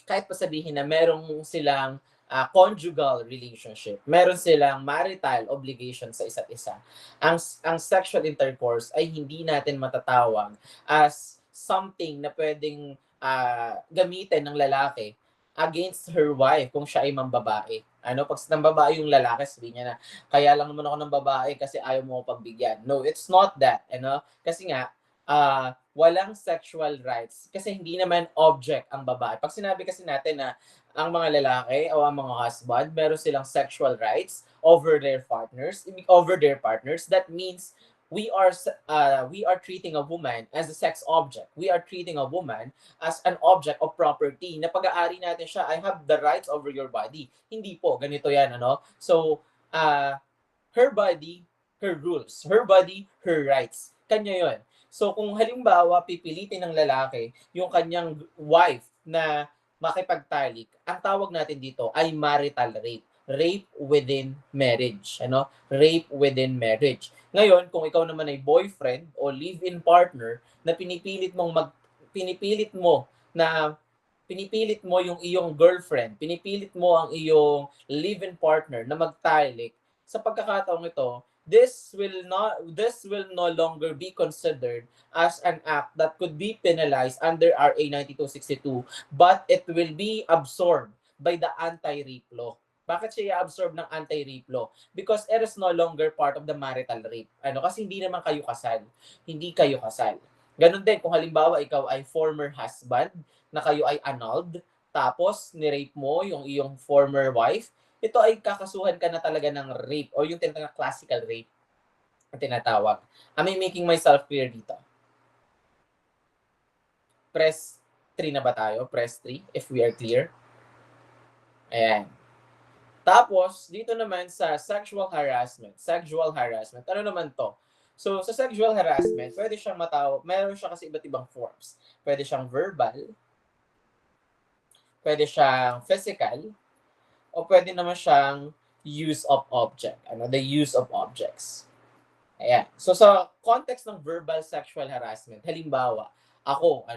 kahit pa sabihin na merong silang conjugal relationship, meron silang marital obligation sa isa't isa, ang sexual intercourse ay hindi natin matatawag as something na pwedeng gamitin ng lalaki against her wife kung siya ay mambabae. Pag ng babae yung lalaki, sabihin niya na, kaya lang naman ako ng babae kasi ayaw mo ko pagbigyan. No, it's not that. Kasi nga, walang sexual rights kasi hindi naman object ang babae. Pag sinabi kasi natin na ang mga lalaki o ang mga husband, meron silang sexual rights over their partners, that means we are treating a woman as a sex object. We are treating a woman as an object of property. Na pag-aari natin siya, I have the rights over your body. Hindi po, ganito yan, So, her body, her rules. Her body, her rights. Kanya yon. So, kung halimbawa, pipilitin ng lalaki yung kanyang wife na makipagtalik, ang tawag natin dito ay marital rape. Rape within marriage. Rape within marriage. Ngayon, kung ikaw naman ay boyfriend o live-in partner na pinipilit mo yung iyong girlfriend, pinipilit mo ang iyong live-in partner na magtalik, sa pagkakataong ito, this will no longer be considered as an act that could be penalized under RA 9262, but it will be absorbed by the anti-rape law. Bakit siya i-absorb ng anti-rape law? Because it is no longer part of the marital rape. Kasi hindi naman kayo kasal. Hindi kayo kasal. Ganun din, kung halimbawa ikaw ay former husband, na kayo ay annulled, tapos ni-rape mo yung iyong former wife, ito ay kakasuhan ka na talaga ng rape o yung tinatawag classical rape ang tinatawag. Am I making myself clear dito? Press 3 na ba tayo? Press 3 if we are clear. Ayan. Tapos, dito naman sa sexual harassment. Ano naman to? So, sa sexual harassment, pwede siyang meron siya kasi iba't ibang forms. Pwede siyang verbal, pwede siyang physical, o pwede naman siyang use of object. The use of objects. Ayan. So, sa context ng verbal sexual harassment, halimbawa, ako,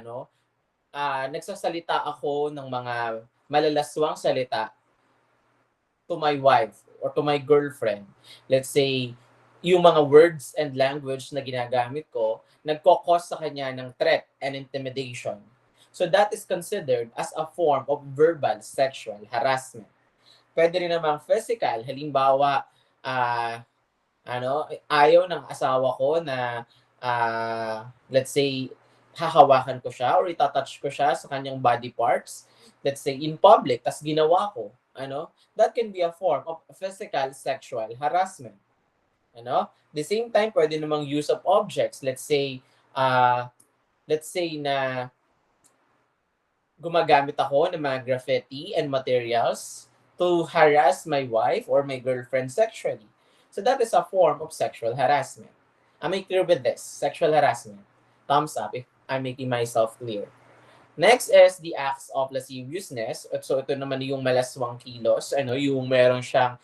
nagsasalita ako ng mga malalaswang salita to my wife or to my girlfriend. Let's say, yung mga words and language na ginagamit ko, nagkokos sa kanya ng threat and intimidation. So that is considered as a form of verbal sexual harassment. Pwede rin namang physical. Halimbawa, ayaw ng asawa ko na, let's say, hahawakan ko siya or itatouch ko siya sa kanyang body parts. Let's say, in public, tas ginawa ko. That can be a form of physical sexual harassment. The same time, pwede namang use of objects. Let's say na gumagamit ako ng mga graffiti and materials to harass my wife or my girlfriend sexually. So that is a form of sexual harassment. Am I clear with this? Sexual harassment. Thumbs up if I'm making myself clear. Next is the acts of lasciviousness. So ito naman yung malaswang kilos, yung meron siyang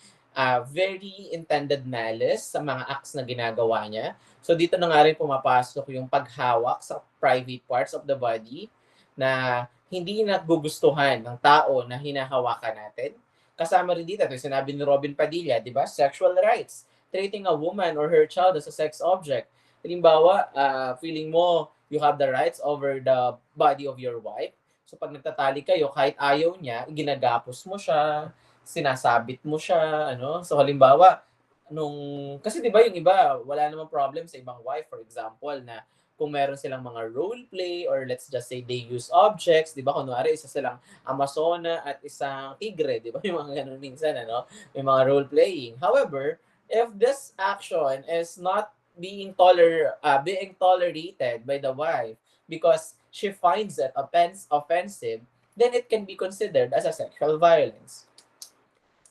very intended malice sa mga acts na ginagawa niya. So dito na nga rin pumapasok yung paghawak sa private parts of the body na hindi nagugustuhan ng tao na hinahawakan natin. Kasama rin dito, ito sinabi ni Robin Padilla, di ba? Sexual rights. Treating a woman or her child as a sex object. Halimbawa, feeling mo you have the rights over the body of your wife. So So pag nagtatali kayo, kahit ayaw niya, ginagapos mo siya, sinasabit mo siya, ano? So halimbawa, kasi 'di ba yung iba, wala namang problem sa ibang wife, for example, na kung meron silang mga role play or let's just say they use objects, 'di ba? Kunwari isa silang Amazona at isang tigre, 'di ba? Yung mga ganun minsan, ano? May mga role playing. However, if this action is not being tolerated by the wife because she finds it offensive, then it can be considered as a sexual violence.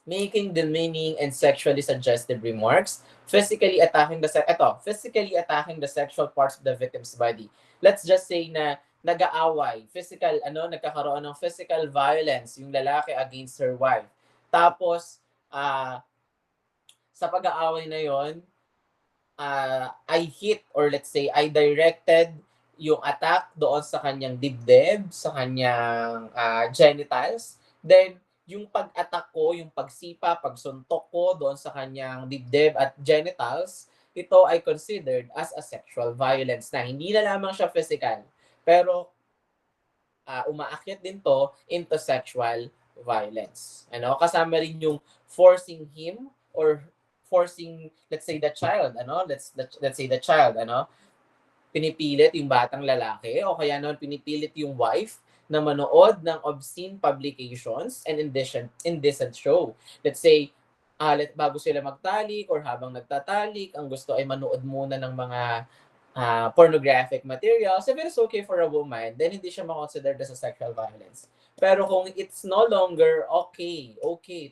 Making demeaning and sexually suggestive remarks, physically attacking the sexual parts of the victim's body. Let's just say na nag-aaway, nagkakaroon ng physical violence yung lalaki against her wife. Tapos, sa pag-aaway na yon, I hit or let's say I directed yung attack doon sa kanyang dibdib, sa kanyang genitals, then yung pag-attack ko, yung pagsipa, pagsuntok ko doon sa kanyang dibdib at genitals, ito ay considered as a sexual violence na hindi na lamang siya physical, pero umaakyat din to into sexual violence. Ano? Kasama rin yung forcing him or forcing, let's say, the child, let's say the child, pinipilit yung batang lalaki o kaya naman pinipilit yung wife na manood ng obscene publications and indecent show. Let's say, bago sila magtalik or habang nagtatalik, ang gusto ay manood muna ng mga pornographic materials. If it's okay for a woman, then hindi siya makonsidered as a sexual violence. Pero kung it's no longer okay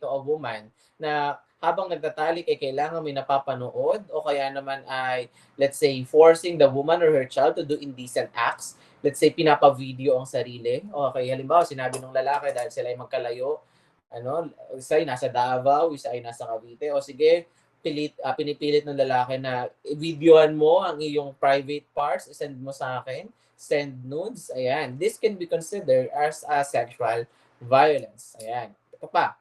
to a woman na habang nagtatalik ay kailangan may napapanood o kaya naman ay, let's say, forcing the woman or her child to do indecent acts. Let's say, pinapa-video ang sarili. Okay, halimbawa, sinabi ng lalaki dahil sila ay magkalayo, isa ay nasa Davao, isa ay nasa Cavite, o sige, pinipilit ng lalaki na videohan mo ang iyong private parts, send mo sa akin, send nudes, ayan. This can be considered as a sexual violence. Ayan. Ito pa,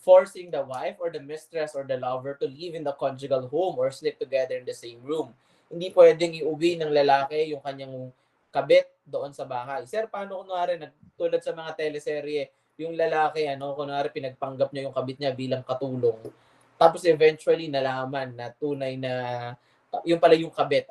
forcing the wife or the mistress or the lover to live in the conjugal home or sleep together in the same room. Hindi pwedeng iuwi ng lalaki yung kanyang kabit doon sa bahay. Sir, paano kunwari, tulad sa mga teleserye, yung lalaki, kunwari pinagpanggap niya yung kabit niya bilang katulong. Tapos eventually nalaman na tunay na yung pala yung kabit,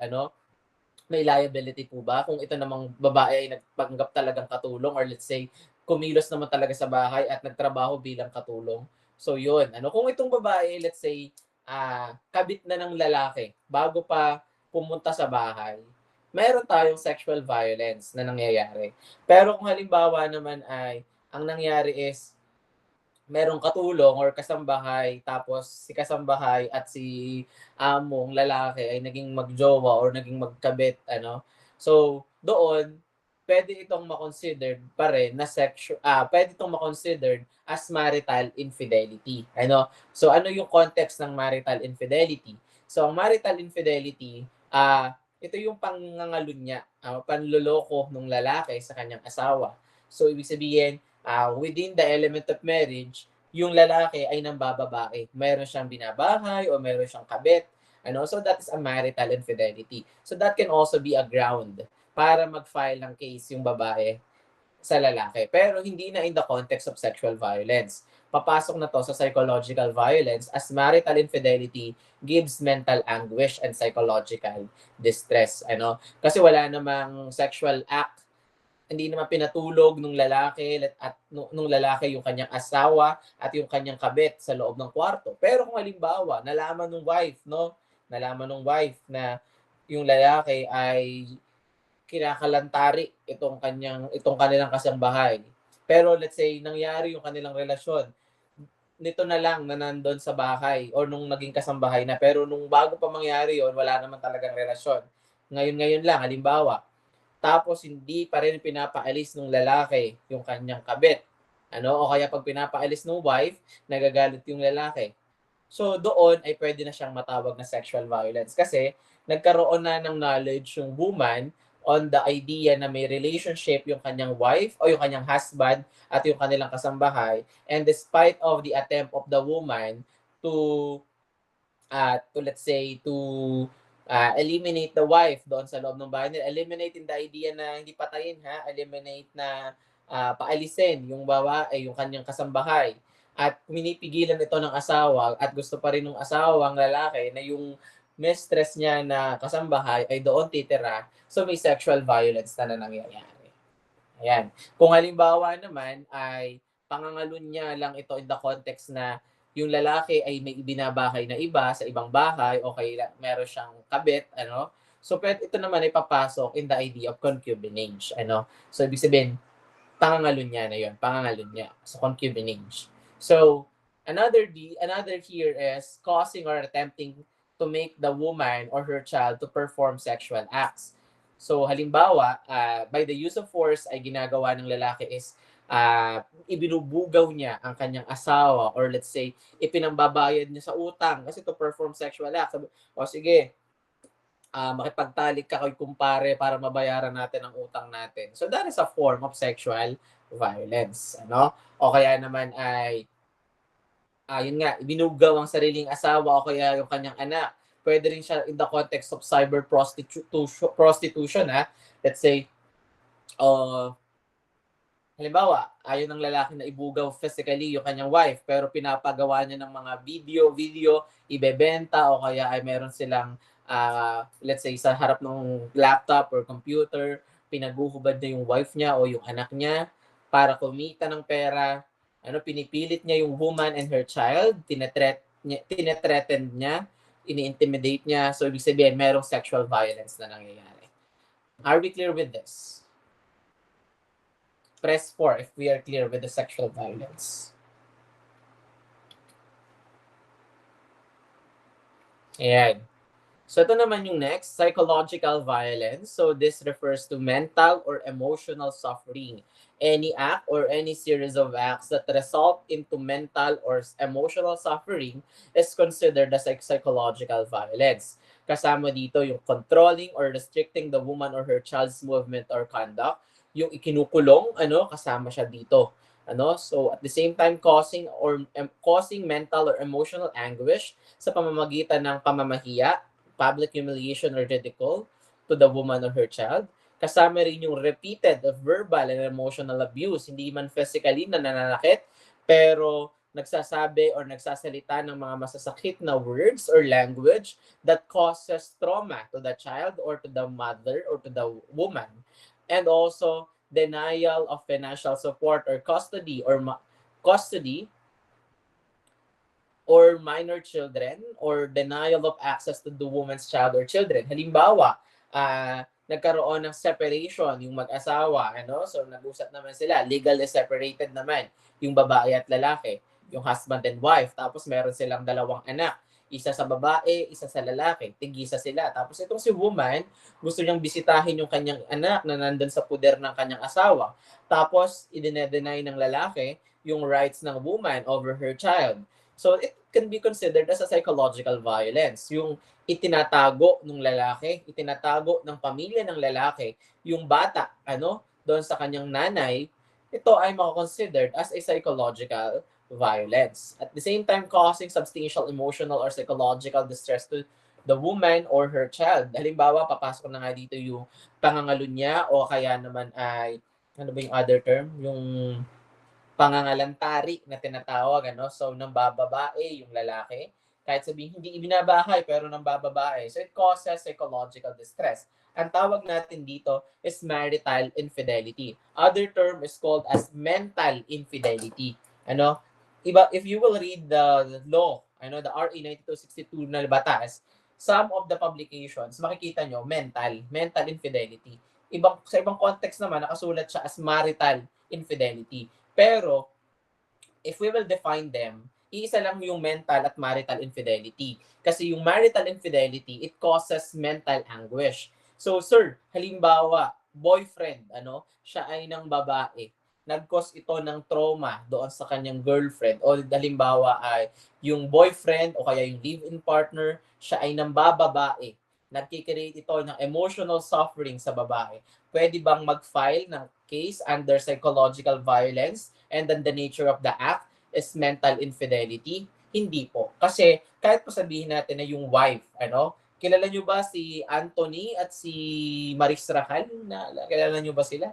may liability po ba? Kung ito namang babae ay nagpanggap talagang katulong or let's say, kumilos naman talaga sa bahay at nagtrabaho bilang katulong. So yun, kung itong babae, let's say, kabit na ng lalaki bago pa pumunta sa bahay, meron tayong sexual violence na nangyayari. Pero kung halimbawa naman ay, ang nangyari is, merong katulong or kasambahay, tapos si kasambahay at si among lalaki ay naging magjowa or naging magkabit, So, doon, pwede itong makonsidered pa rin na pwede itong makonsidered as marital infidelity. So, ano yung context ng marital infidelity? So, ang marital infidelity, ito yung pangangalunya, panloloko ng lalaki sa kanyang asawa. So, ibig sabihin, within the element of marriage, yung lalaki ay nambababae. Meron siyang binabahay o meron siyang kabit. So, that is a marital infidelity. So, that can also be a ground para mag-file ng case yung babae sa lalaki. Pero hindi na in the context of sexual violence. Papasok na to sa psychological violence as marital infidelity gives mental anguish and psychological distress. Kasi wala namang sexual act, hindi naman pinatulog nung lalaki at nung lalaki yung kanyang asawa at yung kanyang kabit sa loob ng kwarto. Pero kung halimbawa, nalaman ng wife na yung lalaki ay kinakalantari itong kanilang kasambahay. Pero let's say nangyari yung kanilang relasyon, nito na lang na nandun sa bahay or nung naging kasambahay na, pero nung bago pa mangyari yon wala naman talagang relasyon. Ngayon lang, halimbawa, tapos hindi pa rin pinapaalis ng lalaki yung kanyang kabit. O kaya pag pinapaalis ng wife, nagagalit yung lalaki. So doon ay pwede na siyang matawag na sexual violence kasi nagkaroon na ng knowledge yung woman on the idea na may relationship yung kanyang wife o yung kanyang husband at yung kanilang kasambahay, and despite of the attempt of the woman to let's say to eliminate the wife doon sa loob ng bahay nila, eliminate in the idea na hindi patayin, eliminate na paalisin yung babae, yung kanyang kasambahay, at pinipigilan ito ng asawa at gusto pa rin ng asawang lalaki na yung mistress niya na kasambahay ay doon titira, so may sexual violence na nangyayari. Ayan. Kung halimbawa naman ay pangangalun niya lang ito in the context na yung lalaki ay may ibinabahay na iba sa ibang bahay o kaya meron siyang kabit, ano? So, ito naman ay papasok in the idea of concubinage, ano? So, ibig sabihin, pangangalun niya na yun, pangangalun niya. So, concubinage. So, another here is causing or attempting to make the woman or her child to perform sexual acts. So, halimbawa, by the use of force ay ginagawa ng lalaki is ibinubugaw niya ang kanyang asawa or let's say, ipinambabayad niya sa utang kasi to perform sexual acts. O sige, makipagtalik ka kay kumpare para mabayaran natin ang utang natin. So, that is a form of sexual violence. Ano? O kaya naman ay yun nga, ibinugaw ang sariling asawa o kaya yung kanyang anak. Pwede rin siya in the context of cyber prostitution, ha? Let's say, halimbawa, ayaw ng lalaki na ibugaw physically yung kanyang wife, pero pinapagawa niya ng mga video, ibebenta, o kaya ay meron silang, let's say, sa harap ng laptop or computer, pinaguhubad na yung wife niya o yung anak niya para kumita ng pera. Pinipilit niya yung woman and her child, tinethreaten niya, ini-intimidate niya. So, ibig sabihin, merong sexual violence na nangyayari. Are we clear with this? Press 4 if we are clear with the sexual violence. Ayan. So, ito naman yung next, psychological violence. So, this refers to mental or emotional suffering. Any act or any series of acts that result into mental or emotional suffering is considered as psychological violence. Kasama dito yung controlling or restricting the woman or her child's movement or conduct. Yung ikinukulong, kasama siya dito. So at the same time causing mental or emotional anguish sa pamamagitan ng pamamahiya, public humiliation or ridicule to the woman or her child. Kasama rin yung repeated verbal and emotional abuse, hindi man physically na nananakit, pero nagsasabi or nagsasalita ng mga masasakit na words or language that causes trauma to the child or to the mother or to the woman. And also, denial of financial support or custody or minor children or denial of access to the woman's child or children. Halimbawa, nagkaroon ng separation yung mag-asawa, So nag-usap naman sila, legally separated naman yung babae at lalaki, yung husband and wife. Tapos meron silang dalawang anak, isa sa babae, isa sa lalaki, tig-isa sila. Tapos itong si woman, gusto niyang bisitahin yung kanyang anak na nandun sa puder ng kanyang asawa. Tapos i-deny ng lalaki yung rights ng woman over her child. So it can be considered as a psychological violence. Yung itinatago ng lalaki, itinatago ng pamilya ng lalaki, yung bata, doon sa kanyang nanay, ito ay mako-considered as a psychological violence. At the same time, causing substantial emotional or psychological distress to the woman or her child. Halimbawa, papasok na nga dito yung pangangalun niya o kaya naman ay, ano ba yung other term? Yung pangangalantari na tinatawag, So, nambababae yung lalaki. Kahit sabihin, hindi ibinabahay, pero nambababae. So, it causes psychological distress. Ang tawag natin dito is marital infidelity. Other term is called as mental infidelity. If you will read the law, the RA 9262 na batas, some of the publications, makikita nyo, mental infidelity. Sa ibang context naman, nakasulat siya as marital infidelity. Pero, if we will define them, iisa lang yung mental at marital infidelity. Kasi yung marital infidelity, it causes mental anguish. So, sir, halimbawa, boyfriend, siya ay ng babae. Nag-cause ito ng trauma doon sa kanyang girlfriend. O halimbawa ay yung boyfriend o kaya yung live-in partner, siya ay ng babae. Nagkikreate ito ng emotional suffering sa babae. Pwede bang mag-file ng case under psychological violence and then the nature of the act is mental infidelity? Hindi po. Kasi kahit pa sabihin natin na yung wife, kilala nyo ba si Anthony at si Maris Racal? Kilala nyo ba sila?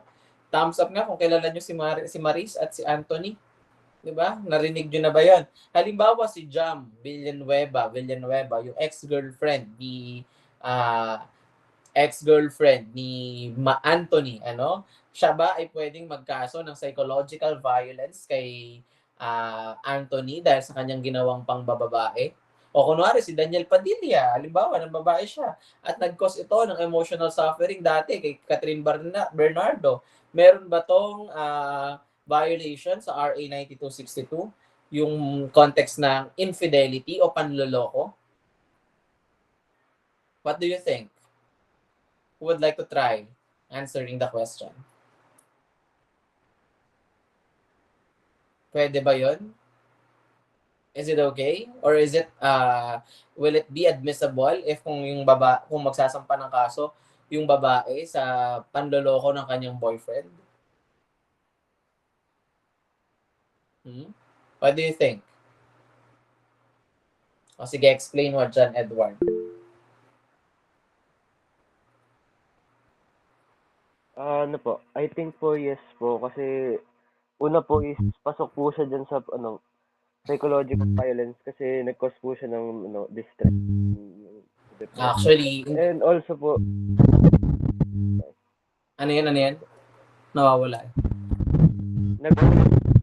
Thumbs up nga kung kilala nyo si Maris at si Anthony. Di ba? Narinig nyo na ba yun? Halimbawa si Jam Villanueva, yung ex-girlfriend ni Anthony, ano? Siya ba ay pwedeng magkaso ng psychological violence kay Anthony dahil sa kanyang ginawang pangbababae? O kunwari si Daniel Padilla, halimbawa ng babae siya at nag-cause ito ng emotional suffering dati kay Catherine Bernardo. Meron ba tong violation sa RA 9262? Yung context ng infidelity o panloloko? What do you think? Who would like to try answering the question? Pwede ba yun? Is it okay? Or is it, will it be admissible if kung magsasampa ng kaso yung babae sa panloloko ng kanyang boyfriend? What do you think? O sige, explain mo, John Edward. Ano po, I think po yes po kasi una po is pasok po siya dyan sa psychological violence kasi nag-cause po siya ng distress. Actually, And also po, ano yan? Nawawala.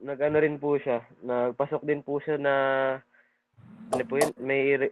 nag-ano rin po siya, nagpasok din po siya na ano po yun, may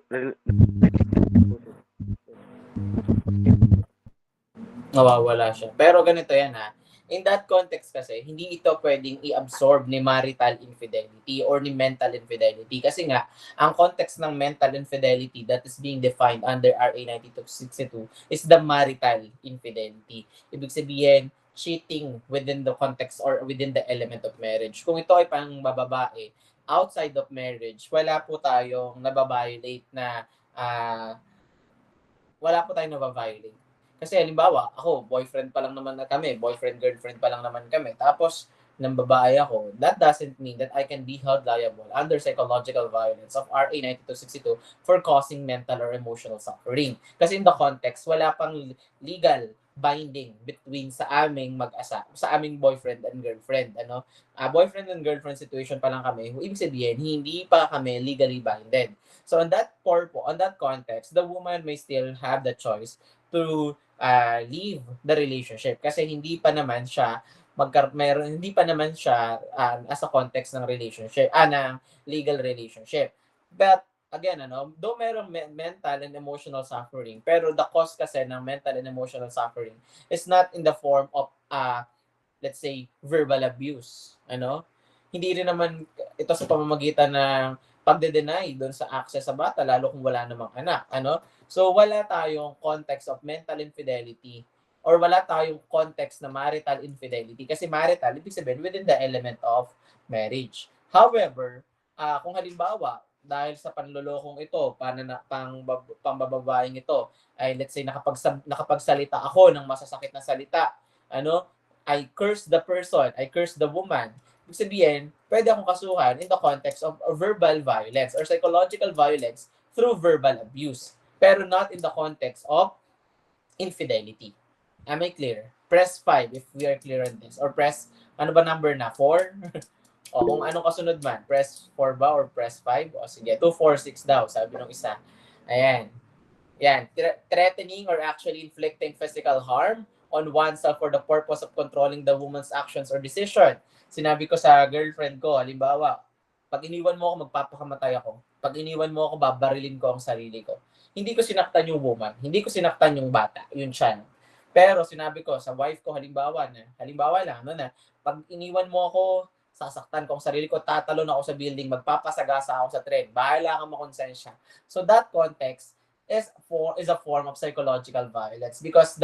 Nawawala siya. Pero ganito yan ha. In that context kasi, hindi ito pwedeng i-absorb ni marital infidelity or ni mental infidelity. Kasi nga, ang context ng mental infidelity that is being defined under RA 9262 is the marital infidelity. Ibig sabihin, cheating within the context or within the element of marriage. Kung ito ay pang bababae, outside of marriage, wala po tayong nababiolate na Kasi halimbawa, ako, boyfriend pa lang naman na kami, boyfriend-girlfriend pa lang naman kami. Tapos, ng babae ako, that doesn't mean that I can be held liable under psychological violence of RA 9262 for causing mental or emotional suffering. Kasi in the context, wala pang legal binding between sa aming boyfriend and girlfriend. Boyfriend and girlfriend situation pa lang kami, ibig sabihin, hindi pa kami legally binded. So on that context, the woman may still have the choice to leave the relationship kasi hindi pa naman siya as a context ng relationship ng legal relationship. But again, though merong mental and emotional suffering, pero the cause kasi ng mental and emotional suffering is not in the form of let's say verbal abuse, Hindi rin naman ito sa pamamagitan ng pagde-deny doon sa access sa bata lalo kung wala namang anak, So wala tayong context of mental infidelity or wala tayong context na marital infidelity kasi marital ibig sabihin within the element of marriage. However, kung halimbawa dahil sa panlolokong ito, pangbababaeng ito, ay let's say nakapagsalita ako ng masasakit na salita, I curse the person, I curse the woman, ibig sabihin, pwede akong kasuhan in the context of verbal violence or psychological violence through verbal abuse, pero not in the context of infidelity. Am I clear? Press 5 if we are clear on this. Or press, ano ba number na? 4? O kung anong kasunod man, press 4 ba or press 5? O sige, 2, 4, 6 daw, sabi nung isa. Ayan. Yan. Threatening or actually inflicting physical harm on oneself for the purpose of controlling the woman's actions or decision. Sinabi ko sa girlfriend ko, halimbawa, pag iniwan mo ako, magpapakamatay ako. Pag iniwan mo ako, babarilin ko ang sarili ko. Hindi ko sinaktan yung woman, hindi ko sinaktan yung bata, yung child. Pero sinabi ko sa wife ko, halimbawa lang, pag iniwan mo ako, sasaktan ko ang sarili ko, tatalon ako sa building, magpapasagasa ako sa tren, bahala kang makonsensya. So that context is a form of psychological violence because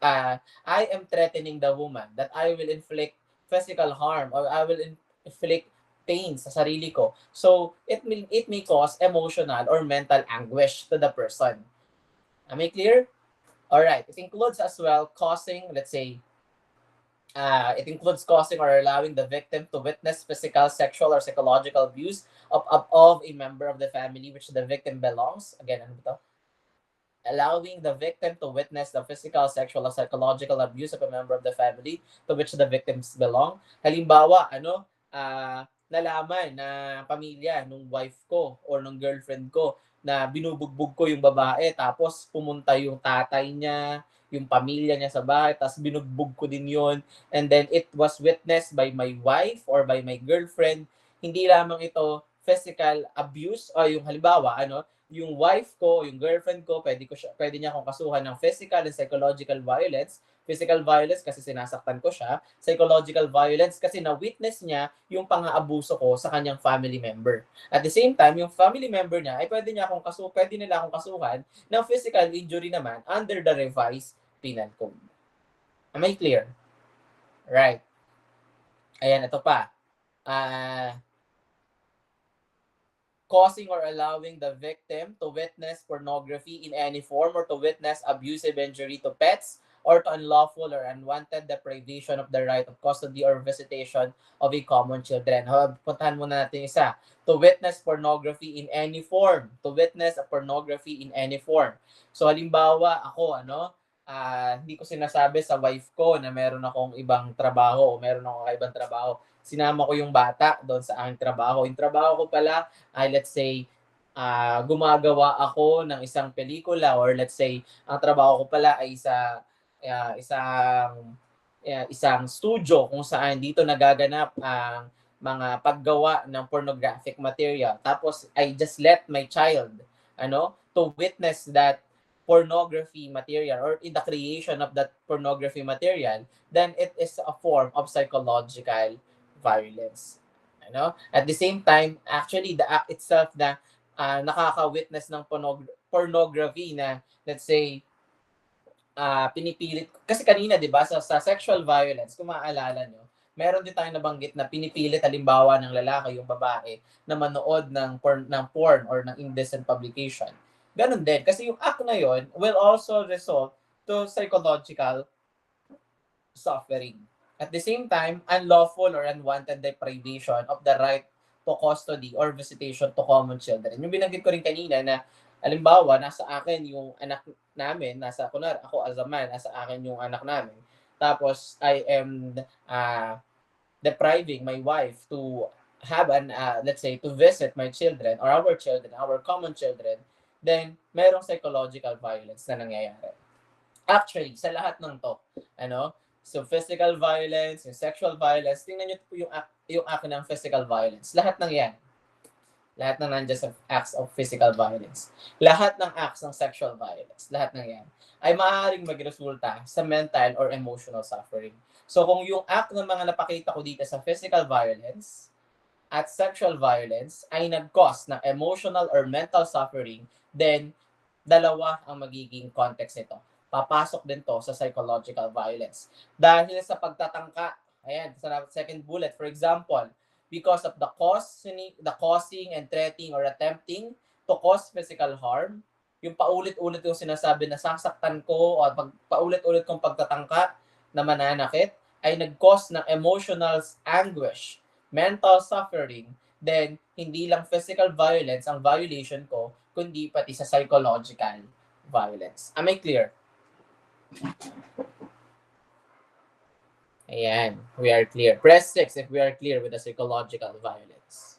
I am threatening the woman that I will inflict physical harm or I will inflict pain sa sarili ko. So, it may cause emotional or mental anguish to the person. Am I clear? Alright. It includes as well causing, let's say, it includes causing or allowing the victim to witness physical, sexual, or psychological abuse of a member of the family which the victim belongs. Again, ano ba ito? allowing the victim to witness the physical, sexual, or psychological abuse of a member of the family to which the victims belong. Halimbawa, nalaman na pamilya nung wife ko or nung girlfriend ko na binubugbog ko yung babae, tapos pumunta yung tatay niya, yung pamilya niya sa bahay, tapos binugbog ko din yon, and then it was witnessed by my wife or by my girlfriend. Hindi lamang ito physical abuse o yung halimbawa, yung wife ko, yung girlfriend ko, pwede niya akong kasuhan ng physical and psychological violence. Physical violence kasi sinasaktan ko siya. Psychological violence kasi na-witness niya yung pang-aabuso ko sa kanyang family member. At the same time, yung family member niya ay pwede nila akong kasuhan ng physical injury naman under the revised penal code. Am I clear? Right. Ayan, ito pa. Causing or allowing the victim to witness pornography in any form or to witness abusive injury to pets or to unlawful or unwanted deprivation of the right of custody or visitation of a common children. Puntahan muna natin isa. To witness pornography in any form. To witness a pornography in any form. So halimbawa ako, hindi ko sinasabi sa wife ko na meron akong ibang trabaho o meron akong ibang trabaho. Sinama ko yung bata doon sa aking trabaho. Yung trabaho ko pala ay let's say gumagawa ako ng isang pelikula or let's say ang trabaho ko pala ay isang studio kung saan dito nagaganap ang mga paggawa ng pornographic material. Tapos I just let my child to witness that pornography material or in the creation of that pornography material, then it is a form of psychological violence. At the same time, actually the act itself na nakaka-witness ng pornography na let's say pinipilit kasi kanina 'di ba sa sexual violence kung maaalala nyo, meron din tayong nabanggit na pinipilit halimbawa ng lalaki yung babae na manood ng porn or ng indecent publication. Ganun din kasi yung act na yon will also result to psychological suffering. At the same time, unlawful or unwanted deprivation of the right to custody or visitation to common children. Yung binanggit ko rin kanina na halimbawa, nasa akin yung anak namin, kunwari ako as a man, nasa akin yung anak namin. Tapos, I am depriving my wife to have let's say, to visit my children or our children, our common children, then merong psychological violence na nangyayari. Actually, sa lahat ng to, so physical violence, yung sexual violence, tingnan nyo po yung akin ng physical violence. Lahat ng yan. Lahat ng nandiyan sa acts of physical violence. Lahat ng acts ng sexual violence. Lahat ng yan ay maaaring magresulta sa mental or emotional suffering. So kung yung act ng mga napakita ko dito sa physical violence at sexual violence ay nag-cause ng emotional or mental suffering, then dalawa ang magiging context nito. Papasok din to sa psychological violence. Dahil sa pagtatangka, ayan, sa second bullet, for example, because of the causing and threatening or attempting to cause physical harm, yung paulit-ulit yung sinasabi na sasaktan ko o paulit-ulit kong pagtatangka na mananakit, ay nag-cause ng emotional anguish, mental suffering, then hindi lang physical violence ang violation ko, kundi pati sa psychological violence. Am I clear? Ayan, we are clear. Press 6 if we are clear with the psychological violence.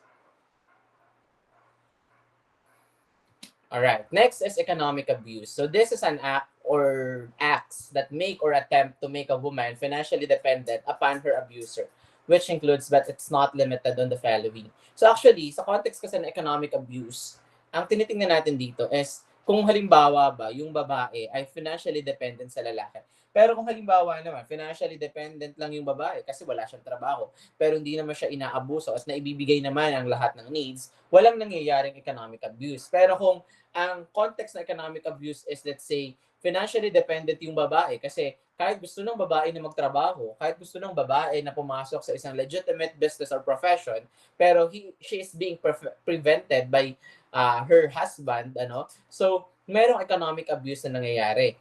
All right, next is economic abuse. So this is an act or acts that make or attempt to make a woman financially dependent upon her abuser, which includes but it's not limited on the following. So actually, sa context kasi ng economic abuse, ang tinitingnan natin dito is kung halimbawa ba yung babae ay financially dependent sa lalaki. Pero kung halimbawa naman, financially dependent lang yung babae kasi wala siyang trabaho, pero hindi naman siya inaabuso at naibibigay naman ang lahat ng needs, walang nangyayaring economic abuse. Pero kung ang context ng economic abuse is, let's say, financially dependent yung babae kasi kahit gusto ng babae na magtrabaho, kahit gusto ng babae na pumasok sa isang legitimate business or profession, pero she is being prevented by her husband, So, merong economic abuse na nangyayari.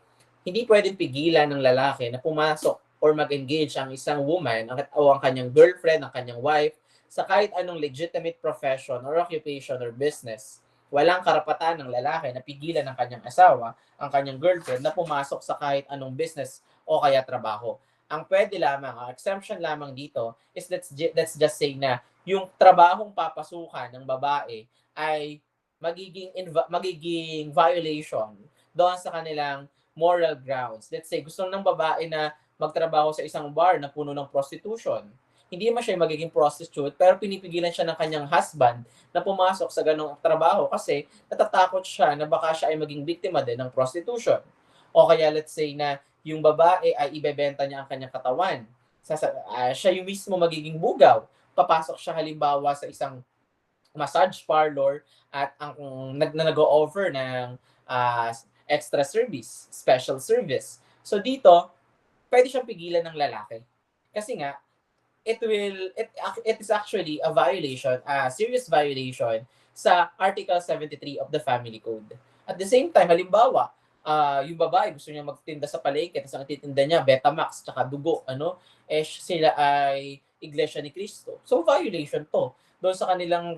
Hindi pwedeng pigilan ng lalaki na pumasok or mag-engage ang isang woman o ang kanyang girlfriend, ang kanyang wife, sa kahit anong legitimate profession or occupation or business walang karapatan ng lalaki na pigilan ng kanyang asawa, ang kanyang girlfriend, na pumasok sa kahit anong business o kaya trabaho. Ang pwede lamang, ang exemption lamang dito is let's just say na yung trabahong papasukan ng babae ay magiging violation doon sa kanilang moral grounds. Let's say, gusto ng babae na magtrabaho sa isang bar na puno ng prostitution. Hindi man siya magiging prostitute, pero pinipigilan siya ng kanyang husband na pumasok sa ganong trabaho kasi natatakot siya na baka siya ay maging biktima din ng prostitution. O kaya let's say na yung babae ay ibebenta niya ang kanyang katawan. Siya yung mismo magiging bugaw. Papasok siya halimbawa sa isang massage parlor at ang nag-o-offer ng extra service, special service. So dito, pwede siyang pigilan ng lalaki. Kasi nga, it is actually a violation, a serious violation sa Article 73 of the Family Code. At the same time, halimbawa, yung babae gusto niya magtinda sa palengke, tapos ang titinda niya Betamax tsaka dugo, sila ay Iglesia ni Cristo. So violation to doon sa kanilang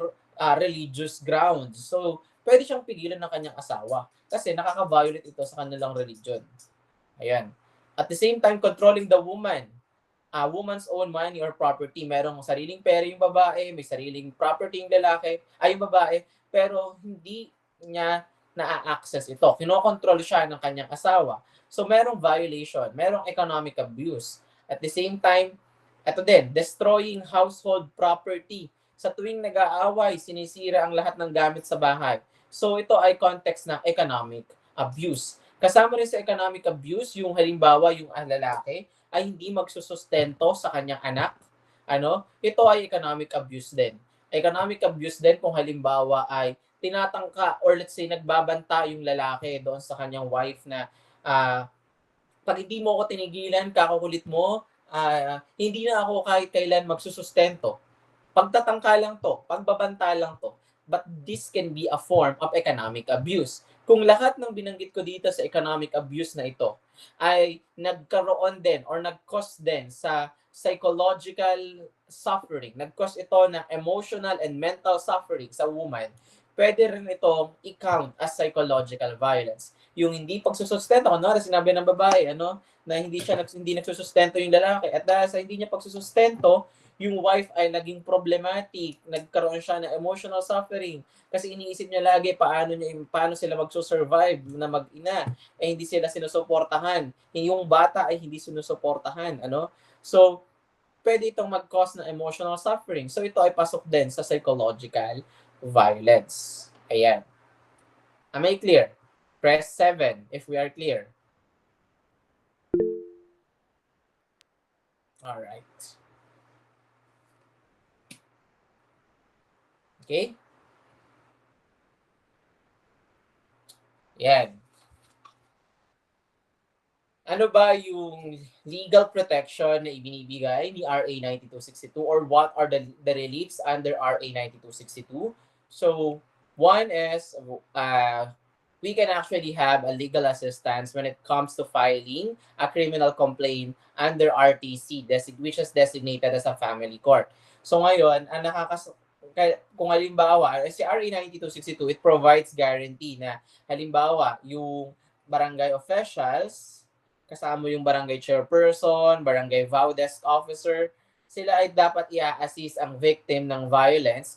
religious grounds. So pwede siyang pigilan ng kanyang asawa kasi nakaka-violate ito sa kanilang religion. Ayan. At the same time, controlling the woman. Woman's own money or property. Merong sariling pera yung babae, may sariling property yung lalaki, yung babae, pero hindi niya na-access ito. Kinokontrol siya ng kanyang asawa. So merong violation, merong economic abuse. At the same time, ito din, destroying household property. Sa tuwing nag-aaway, sinisira ang lahat ng gamit sa bahay. So ito ay context ng economic abuse. Kasama rin sa economic abuse, yung halimbawa yung lalaki ay hindi magsusustento sa kanyang anak. Ito ay economic abuse din. Economic abuse din kung halimbawa ay tinatangka or let's say nagbabanta yung lalaki doon sa kanyang wife na pag hindi mo ako tinigilan, kakukulit mo, hindi na ako kahit kailan magsusustento. Pagtatangka lang to, pagbabanta lang to. But this can be a form of economic abuse. Kung lahat ng binanggit ko dito sa economic abuse na ito ay nagkaroon din or nag-cause din sa psychological suffering, nag-cause ito ng emotional and mental suffering sa woman, pwede rin itong i-count as psychological violence. Yung hindi pagsusustento, sinabi ng babae, na hindi nagsusustento yung lalaki. At dahil sa hindi niya pagsusustento, yung wife ay naging problematic, nagkaroon siya ng emotional suffering kasi iniisip niya lagi paano sila magso-survive na mag-ina, hindi sila sinusuportahan. Yung bata ay hindi sinusuportahan, So, pwede itong mag-cause ng emotional suffering. So, ito ay pasok din sa psychological violence. Ayan. Am I clear? Press 7 if we are clear. All right. Okay? Yan. Ano ba yung legal protection na ibinibigay ni RA 9262 or what are the reliefs under RA 9262? So, one is we can actually have a legal assistance when it comes to filing a criminal complaint under RTC, which is designated as a family court. So ngayon, kung halimbawa, si RA 9262, it provides guarantee na halimbawa, yung barangay officials, kasama yung barangay chairperson, barangay vow desk officer, sila ay dapat i-assist ang victim ng violence,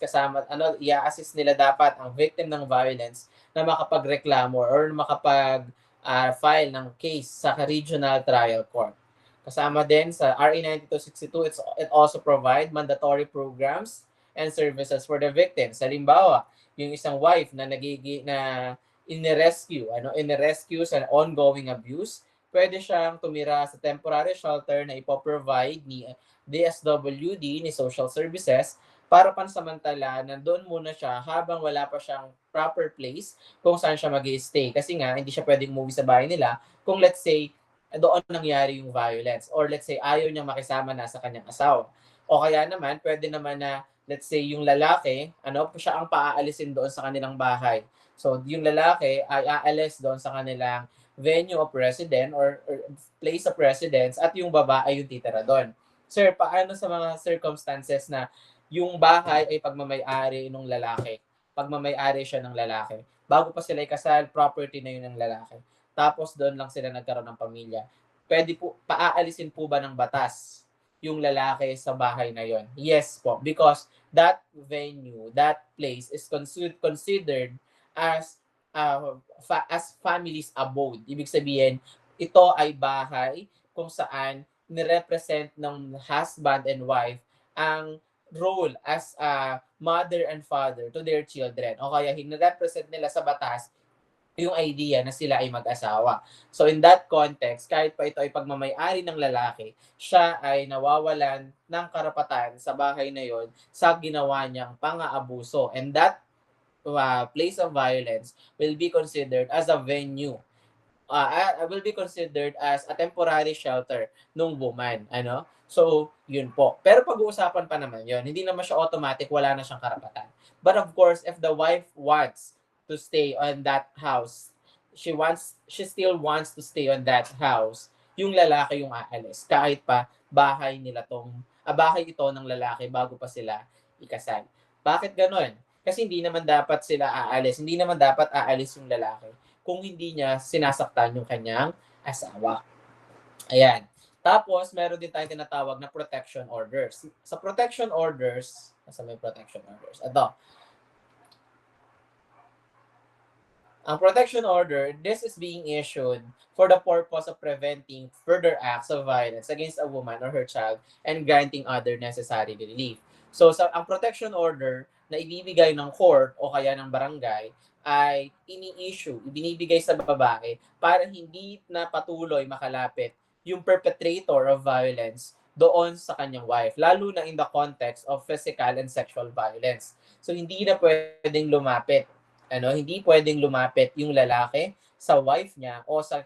i-assist nila dapat ang victim ng violence na makapagreklamo or makapag-file ng case sa regional trial court. Kasama din sa RA 9262, it also provide mandatory programs and services for the victims. Halimbawa, yung isang wife na in-rescue sa ongoing abuse, pwede siyang tumira sa temporary shelter na ipoprovide ni DSWD, ni Social Services, para pansamantala, nandun muna siya habang wala pa siyang proper place kung saan siya mag-stay. Kasi nga, hindi siya pwedeng umuwi sa bahay nila kung let's say, doon nangyari yung violence. Or let's say, ayaw niyang makisama na sa kanyang asawa. O kaya naman, pwede naman na, let's say, yung lalaki, siya ang paaalisin doon sa kanilang bahay. So, yung lalaki ay aalis doon sa kanilang venue of residence or place of residence at yung babae yung titira doon. Sir, paano sa mga circumstances na yung bahay ay pagmamay-ari ng lalaki pagmamay-ari siya ng lalaki. Bago pa sila ikasal, property na yun ng lalaki. Tapos doon lang sila nagkaroon ng pamilya. Pwede po, paaalisin po ba ng batas yung lalaki sa bahay na yon? Yes po, because that venue, that place is considered as as family's abode. Ibig sabihin, ito ay bahay kung saan nirepresent ng husband and wife ang role as a mother and father to their children. O kaya hinirepresent nila sa batas yung idea na sila ay mag-asawa. So in that context, kahit pa ito ay pagmamay-ari ng lalaki, siya ay nawawalan ng karapatan sa bahay na yon sa ginawa niyang pang-aabuso. And that place of violence will be considered as a venue. Will be considered as a temporary shelter nung woman. Ano? So, yun po. Pero pag-uusapan pa naman yun. Hindi naman siya automatic, wala na siyang karapatan. But of course, if the wife wants to stay on that house, she still wants to stay on that house, yung lalaki yung aalis. Kahit pa bahay ito ng lalaki bago pa sila ikasal. Bakit ganon? Kasi hindi naman dapat sila aalis. Hindi naman dapat aalis yung lalaki kung hindi niya sinasaktan yung kanyang asawa. Ayan. Tapos, meron din tayong tinatawag na protection orders. Sa protection orders, nasa may protection orders? Ito. Ang protection order, this is being issued for the purpose of preventing further acts of violence against a woman or her child and granting other necessary relief. So, ang protection order na ibibigay ng court o kaya ng barangay ay ibinibigay sa babae para hindi na patuloy makalapit yung perpetrator of violence doon sa kanyang wife, lalo na in the context of physical and sexual violence. So, hindi na pwedeng lumapit. Hindi pwedeng lumapit yung lalaki sa wife niya o sa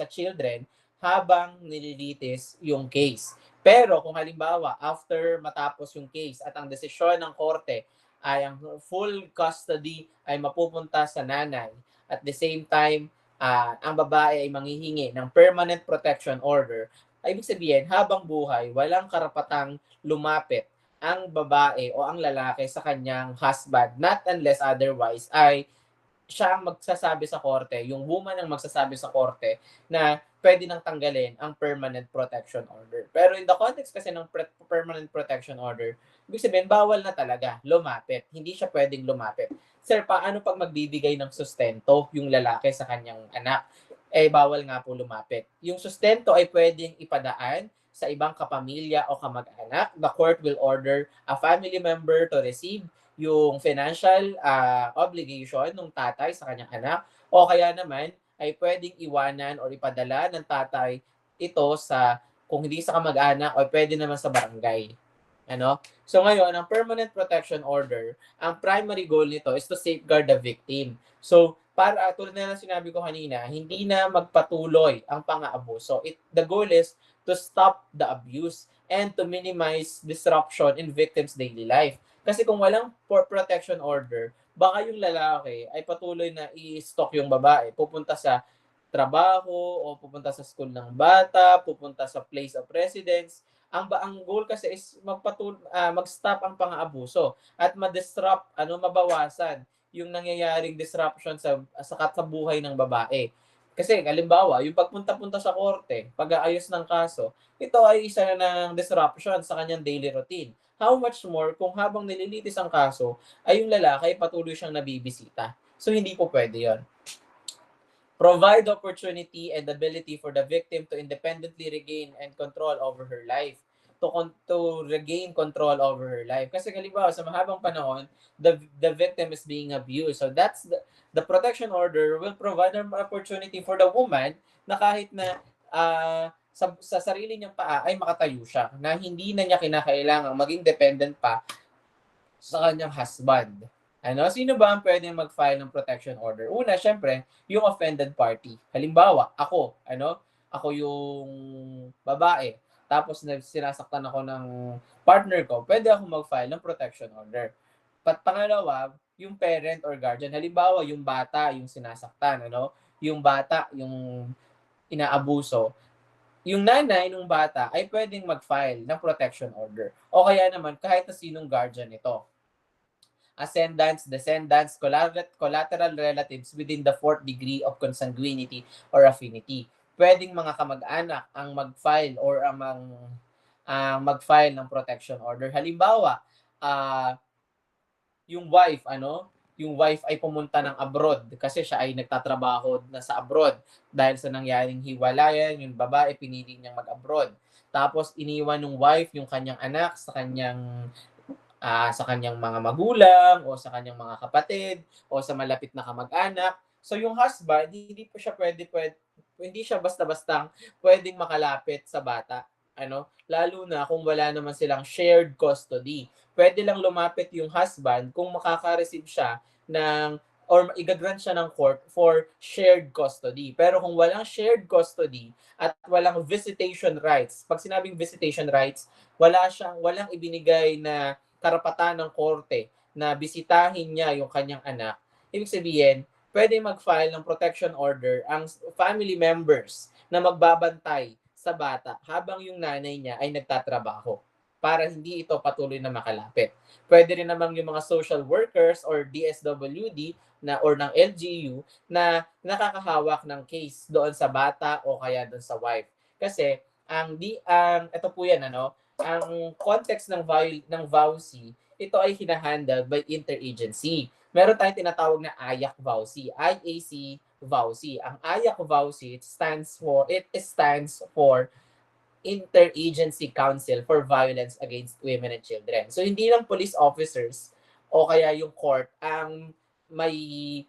children habang nililitis yung case. Pero kung halimbawa, after matapos yung case at ang desisyon ng korte ay ang full custody ay mapupunta sa nanay, at the same time, ang babae ay manghihingi ng permanent protection order, ay ibig sabihin, habang buhay, walang karapatang lumapit ang babae o ang lalaki sa kanyang husband, not unless otherwise ay siya ang magsasabi sa korte, yung woman ang magsasabi sa korte na pwede nang tanggalin ang permanent protection order. Pero in the context kasi ng permanent protection order, ibig sabihin, bawal na talaga lumapit. Hindi siya pwedeng lumapit. Sir, paano pag magbibigay ng sustento yung lalaki sa kanyang anak? Bawal nga po lumapit. Yung sustento ay pwedeng ipadaan sa ibang kapamilya o kamag-anak. The court will order a family member to receive yung financial obligation ng tatay sa kanyang anak, o kaya naman ay pwedeng iwanan o ipadala ng tatay ito sa, kung hindi sa kamag-anak, o pwede naman sa barangay. So ngayon, ang permanent protection order, ang primary goal nito is to safeguard the victim. So para tulad na sinabi ko kanina, hindi na magpatuloy ang pang-aabuso. The goal is to stop the abuse and to minimize disruption in victims' daily life. Kasi kung walang protection order, baka yung lalaki ay patuloy na i-stalk yung babae. Pupunta sa trabaho o pupunta sa school ng bata, pupunta sa place of residence. Ang goal kasi is mag-stop ang pang-aabuso at ma-disrupt, mabawasan yung nangyayaring disruption sa buhay ng babae. Kasi halimbawa, yung pagpunta-punta sa korte, pag-aayos ng kaso, ito ay isa na ng disruption sa kanyang daily routine. How much more kung habang nililitis ang kaso, ay yung lalaki patuloy siyang nabibisita. So, hindi po pwede yon. Provide opportunity and ability for the victim to independently regain and control over her life. To regain control over her life. Kasi halimbawa, sa mahabang panahon, the victim is being abused. So, that's the protection order will provide an opportunity for the woman na kahit na sa sarili niyang paa ay makatayo siya, na hindi na niya kinakailangang maging dependent pa sa kanyang husband. Sino ba ang pwedeng mag-file ng protection order? Una, syempre, yung offended party. Halimbawa, ako yung babae, tapos sinasaktan ako ng partner ko, pwede ako mag-file ng protection order. Pangalawa, yung parent or guardian. Halimbawa, yung bata, yung sinasaktan, yung bata, yung inaabuso. Yung nanay ng bata ay pwedeng mag-file ng protection order. O kaya naman, kahit na sinong guardian ito. ascendants, descendants, collateral relatives within the fourth degree of consanguinity or affinity. Pwedeng mga kamag-anak ang mag-file or ang mag-file ng protection order. Halimbawa, yung wife ay pumunta ng abroad kasi siya ay nagtatrabaho na sa abroad dahil sa nangyaring hiwalayan, yung babae pinili niyang mag-abroad. Tapos iniwan ng wife yung kanyang anak sa kanyang mga magulang o sa kanyang mga kapatid o sa malapit na kamag-anak. So yung husband, hindi po siya hindi siya basta-bastang pwedeng makalapit sa bata. Lalo na kung wala naman silang shared custody. Pwede lang lumapit yung husband kung makaka-receive siya or igagrant siya ng court for shared custody. Pero kung walang shared custody at walang visitation rights, pag sinabing visitation rights, walang ibinigay na karapatan ng korte na bisitahin niya yung kanyang anak, ibig sabihin, pwede mag-file ng protection order ang family members na magbabantay sa bata habang yung nanay niya ay nagtatrabaho para hindi ito patuloy na makalapit. Pwede rin naman yung mga social workers or DSWD or ng LGU na nakakahawak ng case doon sa bata o kaya doon sa wife. Kasi ito po yan, ang context ng VAUSI, ito ay hinahandle by interagency. Meron tayong tinatawag na AYAC VAUSI, IAC VAUSI. Ang AYAC VAUSI, it stands for Interagency Council for Violence Against Women and Children. So hindi lang police officers o kaya yung court ang may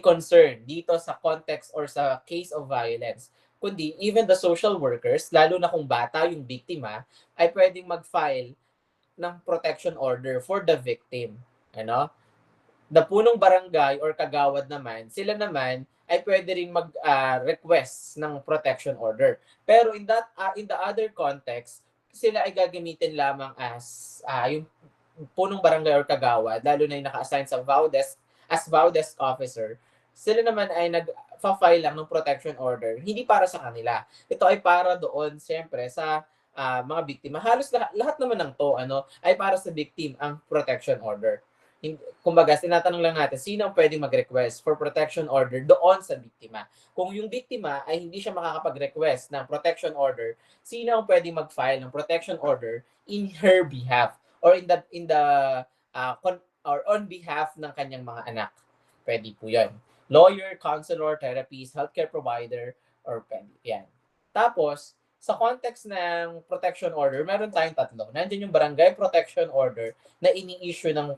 concern dito sa context or sa case of violence, kundi even the social workers, lalo na kung bata yung biktima, ay pwedeng mag-file ng protection order for the victim. The punong barangay or kagawad naman, sila naman ay pwede ring mag-request ng protection order. Pero in the other context, sila ay gagamitin lamang as yung punong barangay or kagawad, lalo na yung naka-assign sa VAU desk officer, sila naman ay nag-file lang ng protection order, hindi para sa kanila. Ito ay para doon, siyempre, sa mga biktima. Halos lahat naman ng to, ay para sa victim ang protection order. Kumbaga, tinatanong lang natin, sino ang pwedeng mag-request for protection order doon sa biktima? Kung yung biktima ay hindi siya makakapag-request ng protection order, sino ang pwedeng mag-file ng protection order in her behalf or or on behalf ng kanyang mga anak? Pwede po yan. Lawyer, counselor, therapist, healthcare provider, or pwede. Yan. Tapos, sa context ng protection order, meron tayong tatlo. Nandiyan yung barangay protection order na ini-issue ng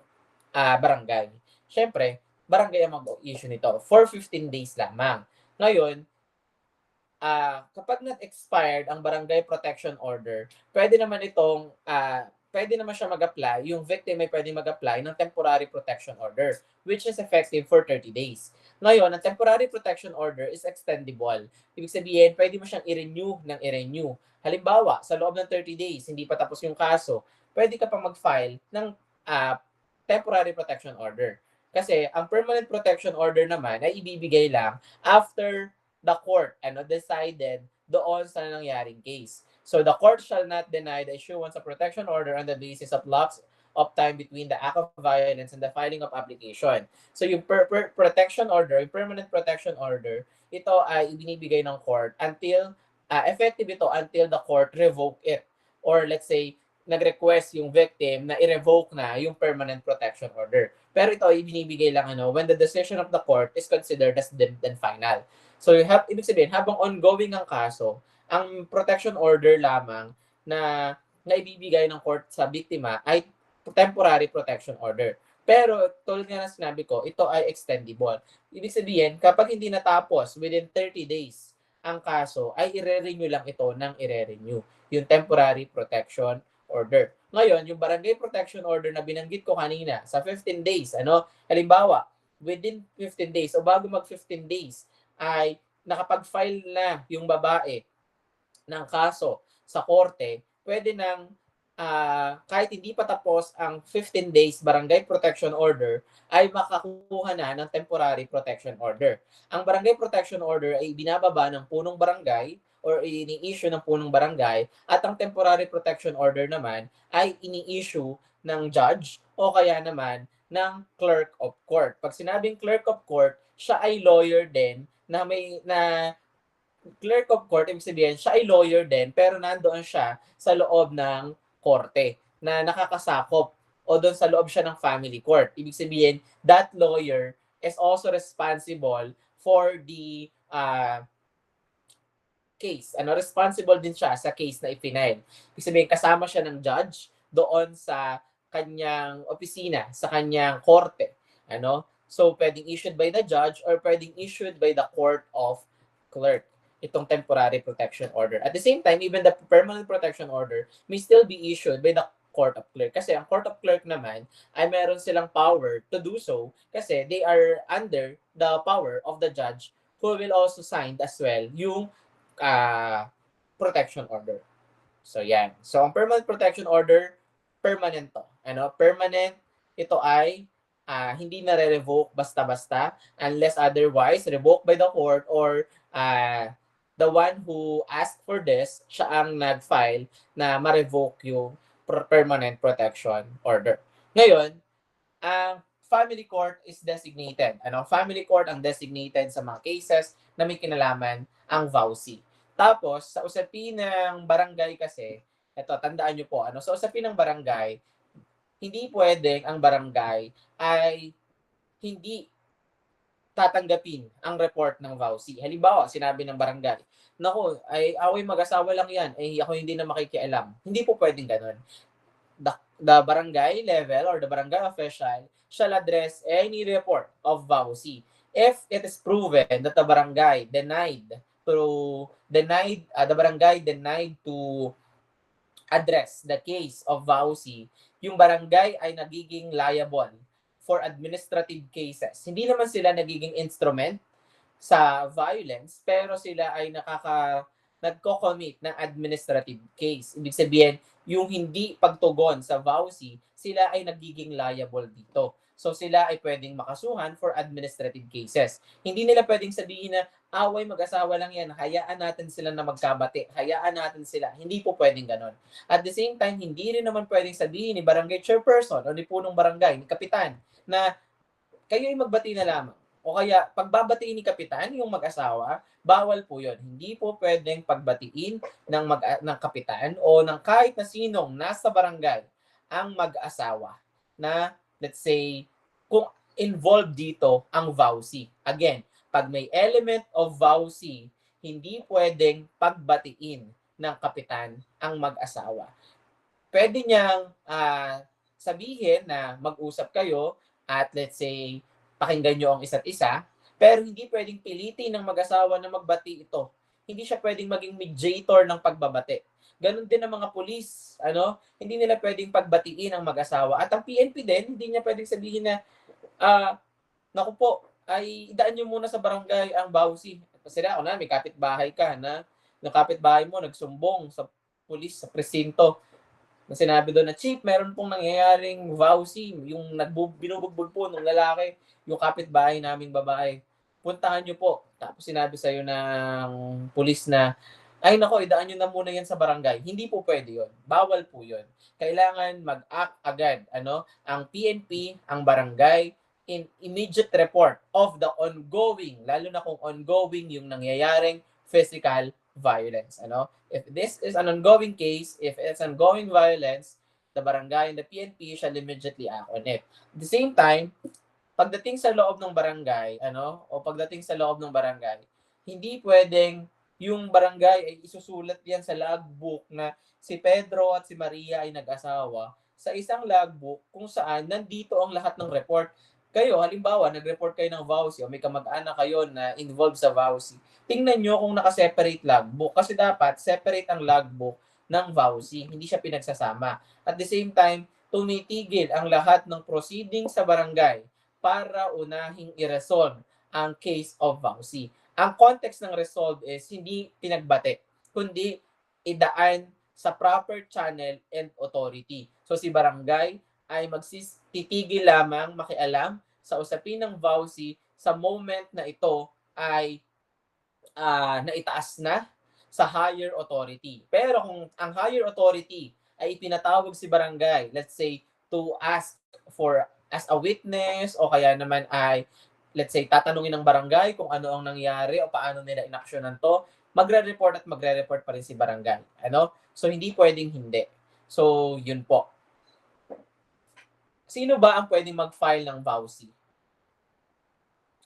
barangay. Siyempre, barangay ang mag-issue nito for 15 days lamang. Ngayon, kapag not-expired ang barangay protection order, pwede naman siya mag-apply, yung victim ay pwede mag-apply ng temporary protection order, which is effective for 30 days. Ngayon, ang temporary protection order is extendable. Ibig sabihin, pwede mo siyang i-renew. Halimbawa, sa loob ng 30 days, hindi pa tapos yung kaso, pwede ka pa mag-file ng temporary protection order. Kasi ang permanent protection order naman ay ibibigay lang after the court decided doon sa nangyaring case. So the court shall not deny the issuance of protection order on the basis of lapse of time between the act of violence and the filing of application. So yung protection order, yung permanent protection order, ito ay ibinibigay ng court until effective ito until the court revoke it. Or let's say nag-request yung victim na i-revoke na yung permanent protection order. Pero ito ay binibigay lang when the decision of the court is considered as deemed and final. So ibig sabihin, habang ongoing ang kaso, ang protection order lamang na ibibigay ng court sa biktima ay temporary protection order. Pero tulad nga ng sinabi ko, ito ay extendable. Ibig sabihin, kapag hindi natapos within 30 days ang kaso, ay i-renew lang ito ng i-renew. Yung temporary protection order. Ngayon, yung barangay protection order na binanggit ko kanina sa 15 days, halimbawa, within 15 days o bago mag 15 days ay nakapag-file na yung babae ng kaso sa korte, pwede nang kahit hindi pa tapos ang 15 days barangay protection order ay makakuha na ng temporary protection order. Ang barangay protection order ay binababa ng punong barangay or ini-issue ng punong barangay at ang temporary protection order naman ay ini-issue ng judge o kaya naman ng clerk of court. Pag sinabing clerk of court, siya ay lawyer din na clerk of court, ibig sabihin, siya ay lawyer din, pero nandoon siya sa loob ng korte na nakakasakop o doon sa loob siya ng family court. Ibig sabihin, that lawyer is also responsible for the case. Responsible din siya sa case na ipinail. Ibig sabihin, kasama siya ng judge doon sa kanyang opisina, sa kanyang korte. So, pwedeng issued by the judge or pwedeng issued by the court of clerk itong temporary protection order. At the same time, even the permanent protection order may still be issued by the court of clerk. Kasi ang court of clerk naman ay meron silang power to do so kasi they are under the power of the judge who will also sign as well yung protection order. So, yan. So, ang permanent protection order, permanent to. Permanent, ito ay hindi na-revoke basta-basta unless otherwise revoked by the court or the one who asked for this, siya ang nag-file na ma-revoke yung permanent protection order. Ngayon, ang family court is designated. Family court ang designated sa mga cases na may kinalaman ang VAUSI. Tapos, sa usapin ng barangay kasi, tandaan nyo po, sa usapin ng barangay, hindi pwedeng ang barangay ay hindi tatanggapin ang report ng VAUSI. Halimbawa, sinabi ng barangay, naku, away mag-asawa lang yan, ako hindi na makikialam. Hindi po pwedeng ganun. The barangay level or the barangay official shall address any report of VAUSI. If it is proven that the barangay denied to address the case of VAUSI, yung barangay ay nagiging liable for administrative cases. Hindi naman sila nagiging instrument sa violence, pero sila ay nagko-commit ng administrative case. Ibig sabihin, yung hindi pagtugon sa VAUSI, sila ay nagiging liable dito. So sila ay pwedeng makasuhan for administrative cases. Hindi nila pwedeng sabihin na away mag-asawa lang yan, hayaan natin sila na magkabati, hayaan natin sila. Hindi po pwedeng ganon. At the same time, hindi rin naman pwedeng sabihin ni barangay chairperson o ni punong barangay, ni kapitan, na kayo ay magbati na lamang. O kaya, pagbabatiin ni kapitan, yung mag-asawa, bawal po yun. Hindi po pwedeng pagbatiin ng kapitan o ng kahit na sinong nasa barangay ang mag-asawa na, let's say, kung involved dito ang VAUSI. Again, pag may element of VAUSI, hindi pwedeng pagbatiin ng kapitan ang mag-asawa. Pwede niyang sabihin na mag-usap kayo at let's say, pakinggan nyo ang isa't isa, pero hindi pwedeng pilitin ng mag-asawa na magbati ito. Hindi siya pwedeng maging mediator ng pagbabati. Ganon din ang mga pulis, hindi nila pwedeng pagbatiin ang mag-asawa. At ang PNP din, hindi niya pwedeng sabihin na, naku po, ay idaan nyo muna sa barangay ang VAUSI. Kasi may kapitbahay ka na, yung kapitbahay mo nagsumbong sa pulis, sa presinto, na sinabi doon na, Chief, meron pong nangyayaring VAUSI, yung binubugbog po ng lalaki, yung kapitbahay naming babae. Puntahan nyo po. Tapos sinabi sa'yo ng pulis na, ay nako, idaan nyo na muna yan sa barangay. Hindi po pwede yun. Bawal po yun. Kailangan mag-act agad. Ang PNP, ang barangay, in immediate report of the ongoing, lalo na kung ongoing yung nangyayaring physical violence. If this is an ongoing case, if it's ongoing violence, the barangay and the PNP shall immediately act on it. At the same time, pagdating sa loob ng barangay, hindi pwedeng yung barangay ay isusulat yan sa logbook na si Pedro at si Maria ay nag-asawa sa isang logbook kung saan nandito ang lahat ng report. Kayo, halimbawa, nag-report kayo ng VAUSI o may kamag-anak kayo na involved sa VAUSI. Tingnan nyo kung naka-separate logbook kasi dapat separate ang logbook ng VAUSI. Hindi siya pinagsasama. At the same time, tumitigil ang lahat ng proceedings sa barangay para unahing i-resolve ang case of VAUSI. Ang context ng resolve is hindi pinagbate, kundi idaan sa proper channel and authority. So si barangay ay titigil lamang makialam sa usapin ng VAUSI sa moment na ito ay naitaas na sa higher authority. Pero kung ang higher authority ay ipinatawag si barangay, let's say to ask for as a witness o kaya naman ay let's say tatanungin ng barangay kung ano ang nangyari o paano nila inaksyonan to, magre-report pa rin si barangay. Ano? So hindi pwedeng hindi. So yun po. Sino ba ang pwedeng mag-file ng VAUSI?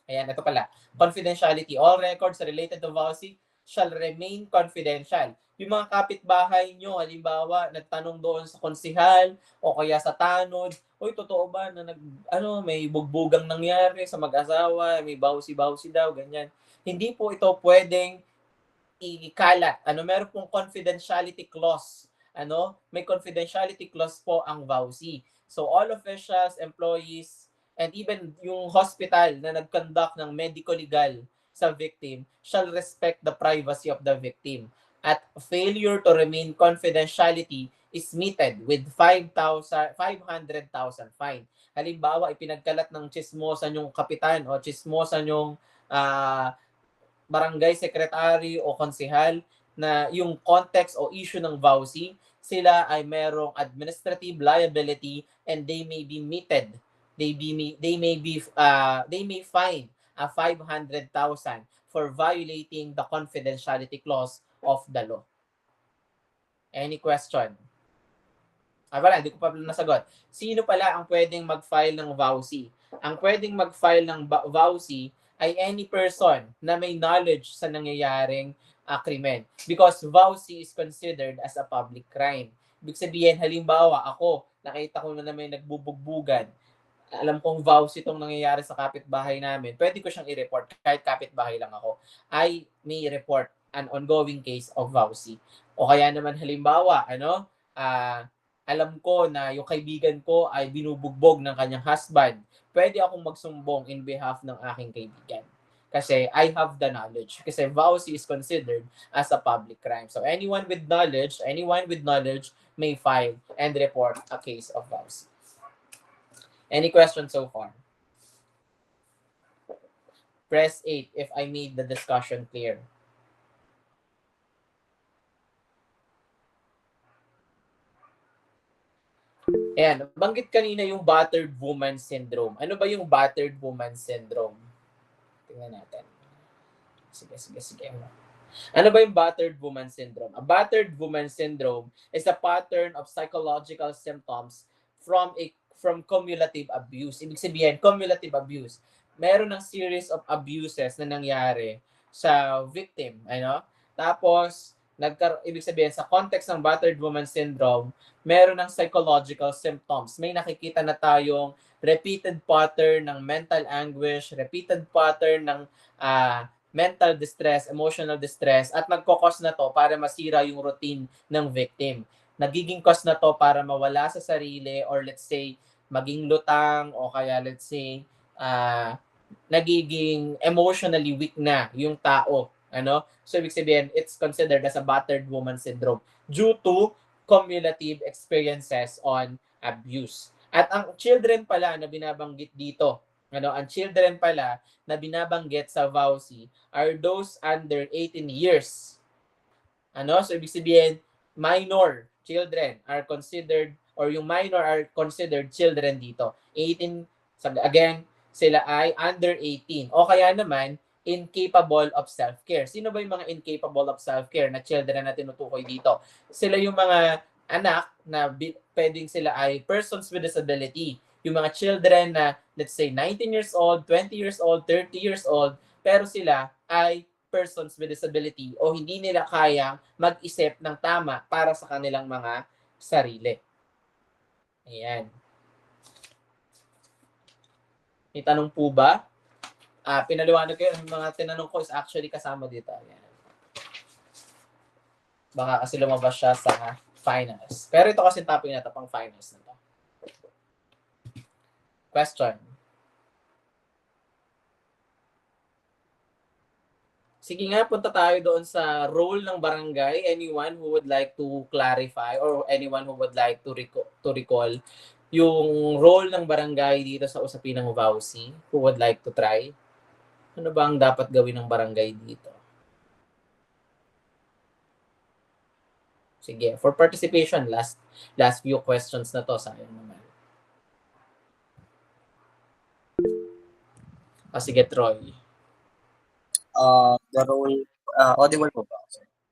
Ayan, ito pala. Confidentiality. All records related to VAUSI shall remain confidential. Yung mga kapitbahay nyo, halimbawa, nagtanong doon sa konsihal o kaya sa tanod, uy, totoo ba na may bugbugang nangyari sa mag-asawa, may VAUSI daw, ganyan. Hindi po ito pwedeng ikalat. Meron pong confidentiality clause. May confidentiality clause po ang VAUSI. So all officials, employees, and even yung hospital na nag-conduct ng medico-legal sa victim shall respect the privacy of the victim. At failure to remain confidentiality is meted with 500,000 fine. Halimbawa, ipinagkalat ng chismosan yung kapitan o chismosan yung barangay secretary o konsehal na yung context o issue ng VAUSI, sila ay merong administrative liability and they may be meted. They may fine 500,000 for violating the confidentiality clause of the law. Any question? Wala, hindi ko pa nasagot. Sino pala ang pwedeng mag-file ng VAUSI? Ang pwedeng mag-file ng VAUSI ay any person na may knowledge sa nangyayaring krimen. Because VAUSI is considered as a public crime. Ibig sabihin, halimbawa, ako, nakita ko na may nagbubugbugan. Alam kong VAUSI itong nangyayari sa kapitbahay namin. Pwede ko siyang i-report kahit kapitbahay lang ako. I may report an ongoing case of VAUSI. O kaya naman halimbawa, alam ko na yung kaibigan ko ay binubugbog ng kanyang husband. Pwede akong magsumbong in behalf ng aking kaibigan. Kasi I have the knowledge. Kasi VAUSI is considered as a public crime. So anyone with knowledge may file and report a case of VAUSI. Any questions so far? Press 8 if I made the discussion clear. Ayan, banggit kanina yung battered woman syndrome. Ano ba yung battered woman syndrome? Tingnan natin. Sige. Ano ba yung battered woman syndrome? A battered woman syndrome is a pattern of psychological symptoms from cumulative abuse. Ibig sabihin, cumulative abuse. Meron ng series of abuses na nangyari sa victim. Tapos, ibig sabihin, sa context ng battered woman syndrome, meron ng psychological symptoms. May nakikita na tayong repeated pattern ng mental anguish, repeated pattern ng mental distress, emotional distress, at nagkokos na to para masira yung routine ng victim. Nagiging cause na to para mawala sa sarili or let's say, maging lutang o kaya let's say, nagiging emotionally weak na yung tao. So, ibig sabihin, it's considered as a battered woman syndrome due to cumulative experiences on abuse. At ang children pala na binabanggit dito, ang children pala na binabanggit sa VAUSI are those under 18 years. So, ibig sabihin, minor children are considered, or yung minor are considered children dito. 18, again, sila ay under 18. O kaya naman, incapable of self-care. Sino ba yung mga incapable of self-care na children na tinutukoy dito? Sila yung mga anak na pwedeng sila ay persons with disability. Yung mga children na, let's say, 19 years old, 20 years old, 30 years old, pero sila ay persons with disability o hindi nila kayang mag-isip ng tama para sa kanilang mga sarili. Ayan. May tanong po ba? Pinaliwanag ko yung mga tinanong ko is actually kasama dito. Ayan. Baka kasi lumabas siya sa finals. Pero ito kasi topic na ito, pang finals na ito. Question. Sige nga, punta tayo doon sa role ng barangay. Anyone who would like to clarify or anyone who would like to recall yung role ng barangay dito sa usapin ng VAUSI, who would like to try? Ano ba ang dapat gawin ng barangay dito? Sige, for participation, last few questions na to, sayang naman. Sige, Troy. The role, audible po ba?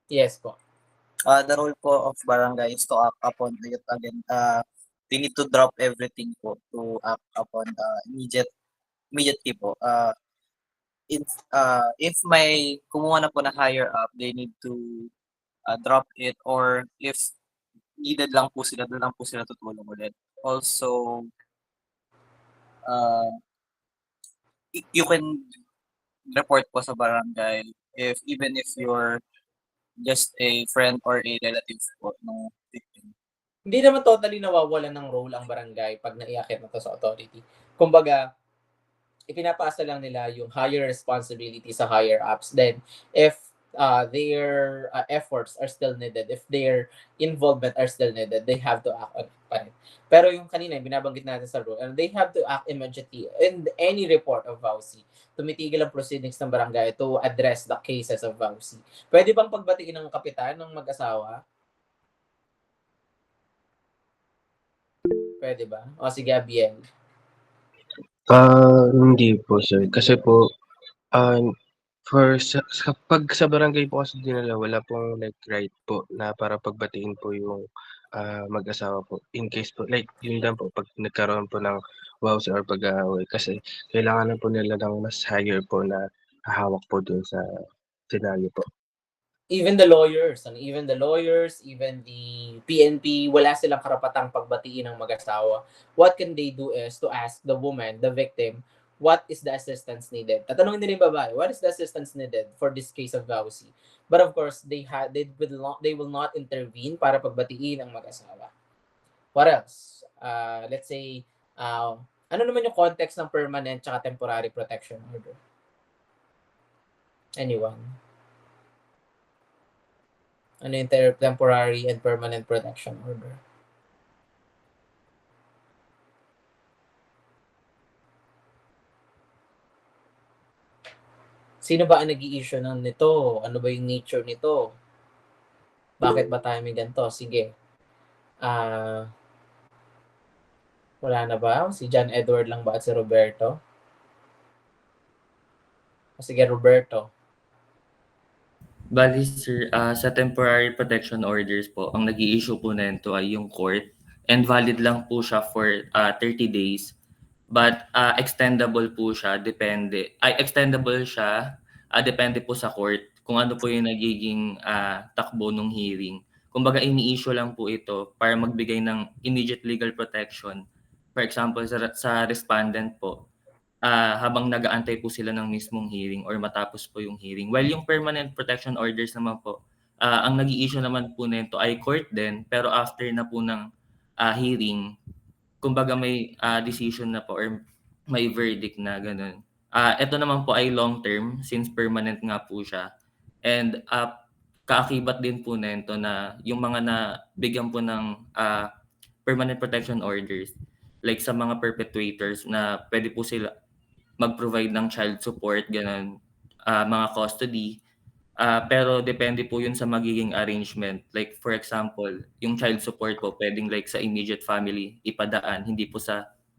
Yes po. The role po of barangay is to act upon the youth again. We need to drop everything po to act upon immediately po. If may kumuha na po na higher up, they need to drop it, or if needed lang po sila, doon lang po sila tutulong ulit. Also, you can report po sa barangay even if you're just a friend or a relative po ng victim. Hindi naman totally nawawalan ng role ang barangay pag naiakit na to sa authority. Kumbaga, ipinapasa lang nila yung higher responsibility sa higher ups. Then, if their efforts are still needed, if their involvement are still needed, they have to act on it pa rin. Pero yung kanina, binabanggit natin sa rule, and they have to act immediately in any report of VAUSI. Tumitigil ang proceedings ng barangay to address the cases of VAUSI. Pwede bang pagbatiin ng kapitan ng mag-asawa? Pwede ba? O sige, Abiel. Hindi po sir. Kasi po, pag sa barangay po kasi dinala, wala pong like right po na para pagbatiin po yung mag-asawa po. In case po, like yun lang po, pag nagkaroon po ng vows or pag-aaway. Kasi kailangan na po nila ng mas higher po na hahawak po dun sa senaryo po. Even the lawyers, even the PNP, wala silang karapatang pagbatiin ng mag-asawa. What can they do is to ask the woman, the victim, what is the assistance needed? Tatanungin nila yung babae, what is the assistance needed for this case of VAUSI? But of course, they will not intervene para pagbatiin ang mag-asawa. What else? Let's say, ano naman yung context ng permanent tsaka temporary protection order? Anyone? Ano yung temporary and permanent protection order? Sino ba ang nag-i-issue ng nito? Ano ba yung nature nito? Bakit ba tayo may ganito? Sige. Wala na ba? Si John Edward lang ba at si Roberto? Sige, Roberto. Bali sir, sa temporary protection orders po, ang nag-i-issue po nito ay yung court, and valid lang po siya for 30 days. But extendable po siya, depende po sa court kung ano po yung nagiging takbo ng hearing. Kumbaga ini-issue lang po ito para magbigay ng immediate legal protection. For example, sa respondent po, habang nag-aantay po sila ng mismong hearing or matapos po yung hearing. While yung permanent protection orders naman po, ang nag-i-issue naman po nito ay court din, pero after na po ng hearing, kumbaga may decision na po or may verdict na ganun. Ito naman po ay long term since permanent nga po siya. And kaakibat din po nito na yung mga nabigyan po ng permanent protection orders, like sa mga perpetrators na pwede po sila mag-provide ng child support, ganun, mga custody. Pero depende po yun sa magiging arrangement. Like for example, yung child support po pwedeng like sa immediate family ipadaan, hindi po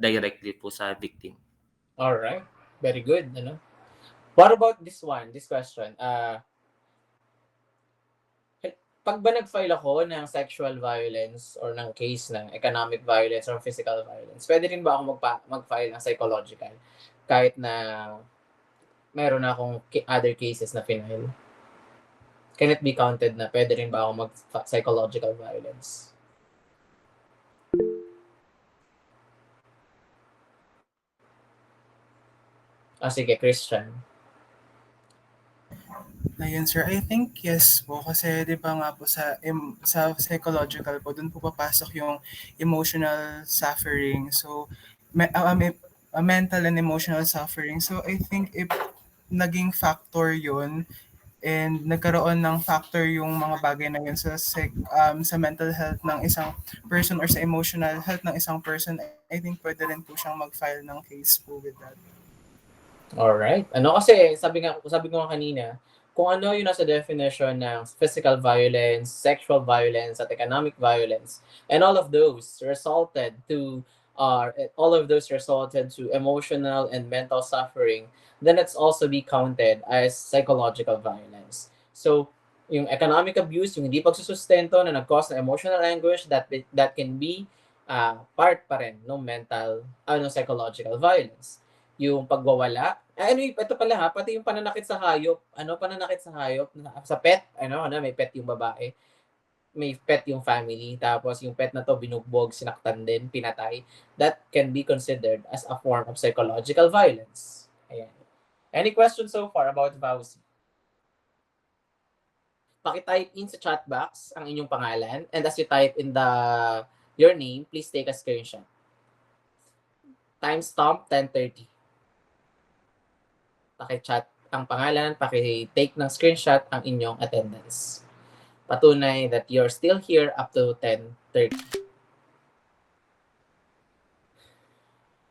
directly po sa victim. All right. Very good, ano? What about this question? Pag ba nag-file ako ng sexual violence or ng case ng economic violence or physical violence, pwede rin ba ako mag-file ng psychological kahit na meron na akong other cases na final? Can it be counted na pwede rin ba ako mag-psychological violence? Sige, Christian. Ayun sir, I think yes po kasi 'di ba nga po sa psychological po doon po papasok yung emotional suffering. So mental and emotional suffering. So I think if naging factor 'yun and nagkaroon ng factor yung mga bagay na yun sa mental health ng isang person or sa emotional health ng isang person, I think pwede rin po siyang mag-file ng case po with that. Alright. Kasi sabi ko nga kanina, kung ano yung nasa definition ng physical violence, sexual violence, at economic violence, and all of those resulted to all of those resulted to emotional and mental suffering, then it's also be counted as psychological violence. So, yung economic abuse, yung hindi pagsusustento na nag-cause ng emotional anguish, that can be part pa rin ng mental, psychological violence. Yung pagwawala, ito pala ha, pati yung pananakit sa hayop, pananakit sa hayop, sa pet, may pet yung babae, may pet yung family, tapos yung pet na to binugbog, sinaktan din, pinatay, that can be considered as a form of psychological violence. Ayan. Any questions so far about VAUSI? Paki-type in sa chat box ang inyong pangalan, and as you type in your name, please take a screenshot. Timestamp 10:30. Paki-chat ang pangalan, paki-take ng screenshot ang inyong attendance. Patunay that you're still here up to 10:30.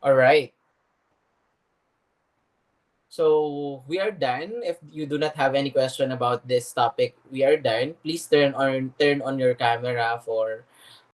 Alright. So we are done. If you do not have any question about this topic, we are done. Please turn on your camera for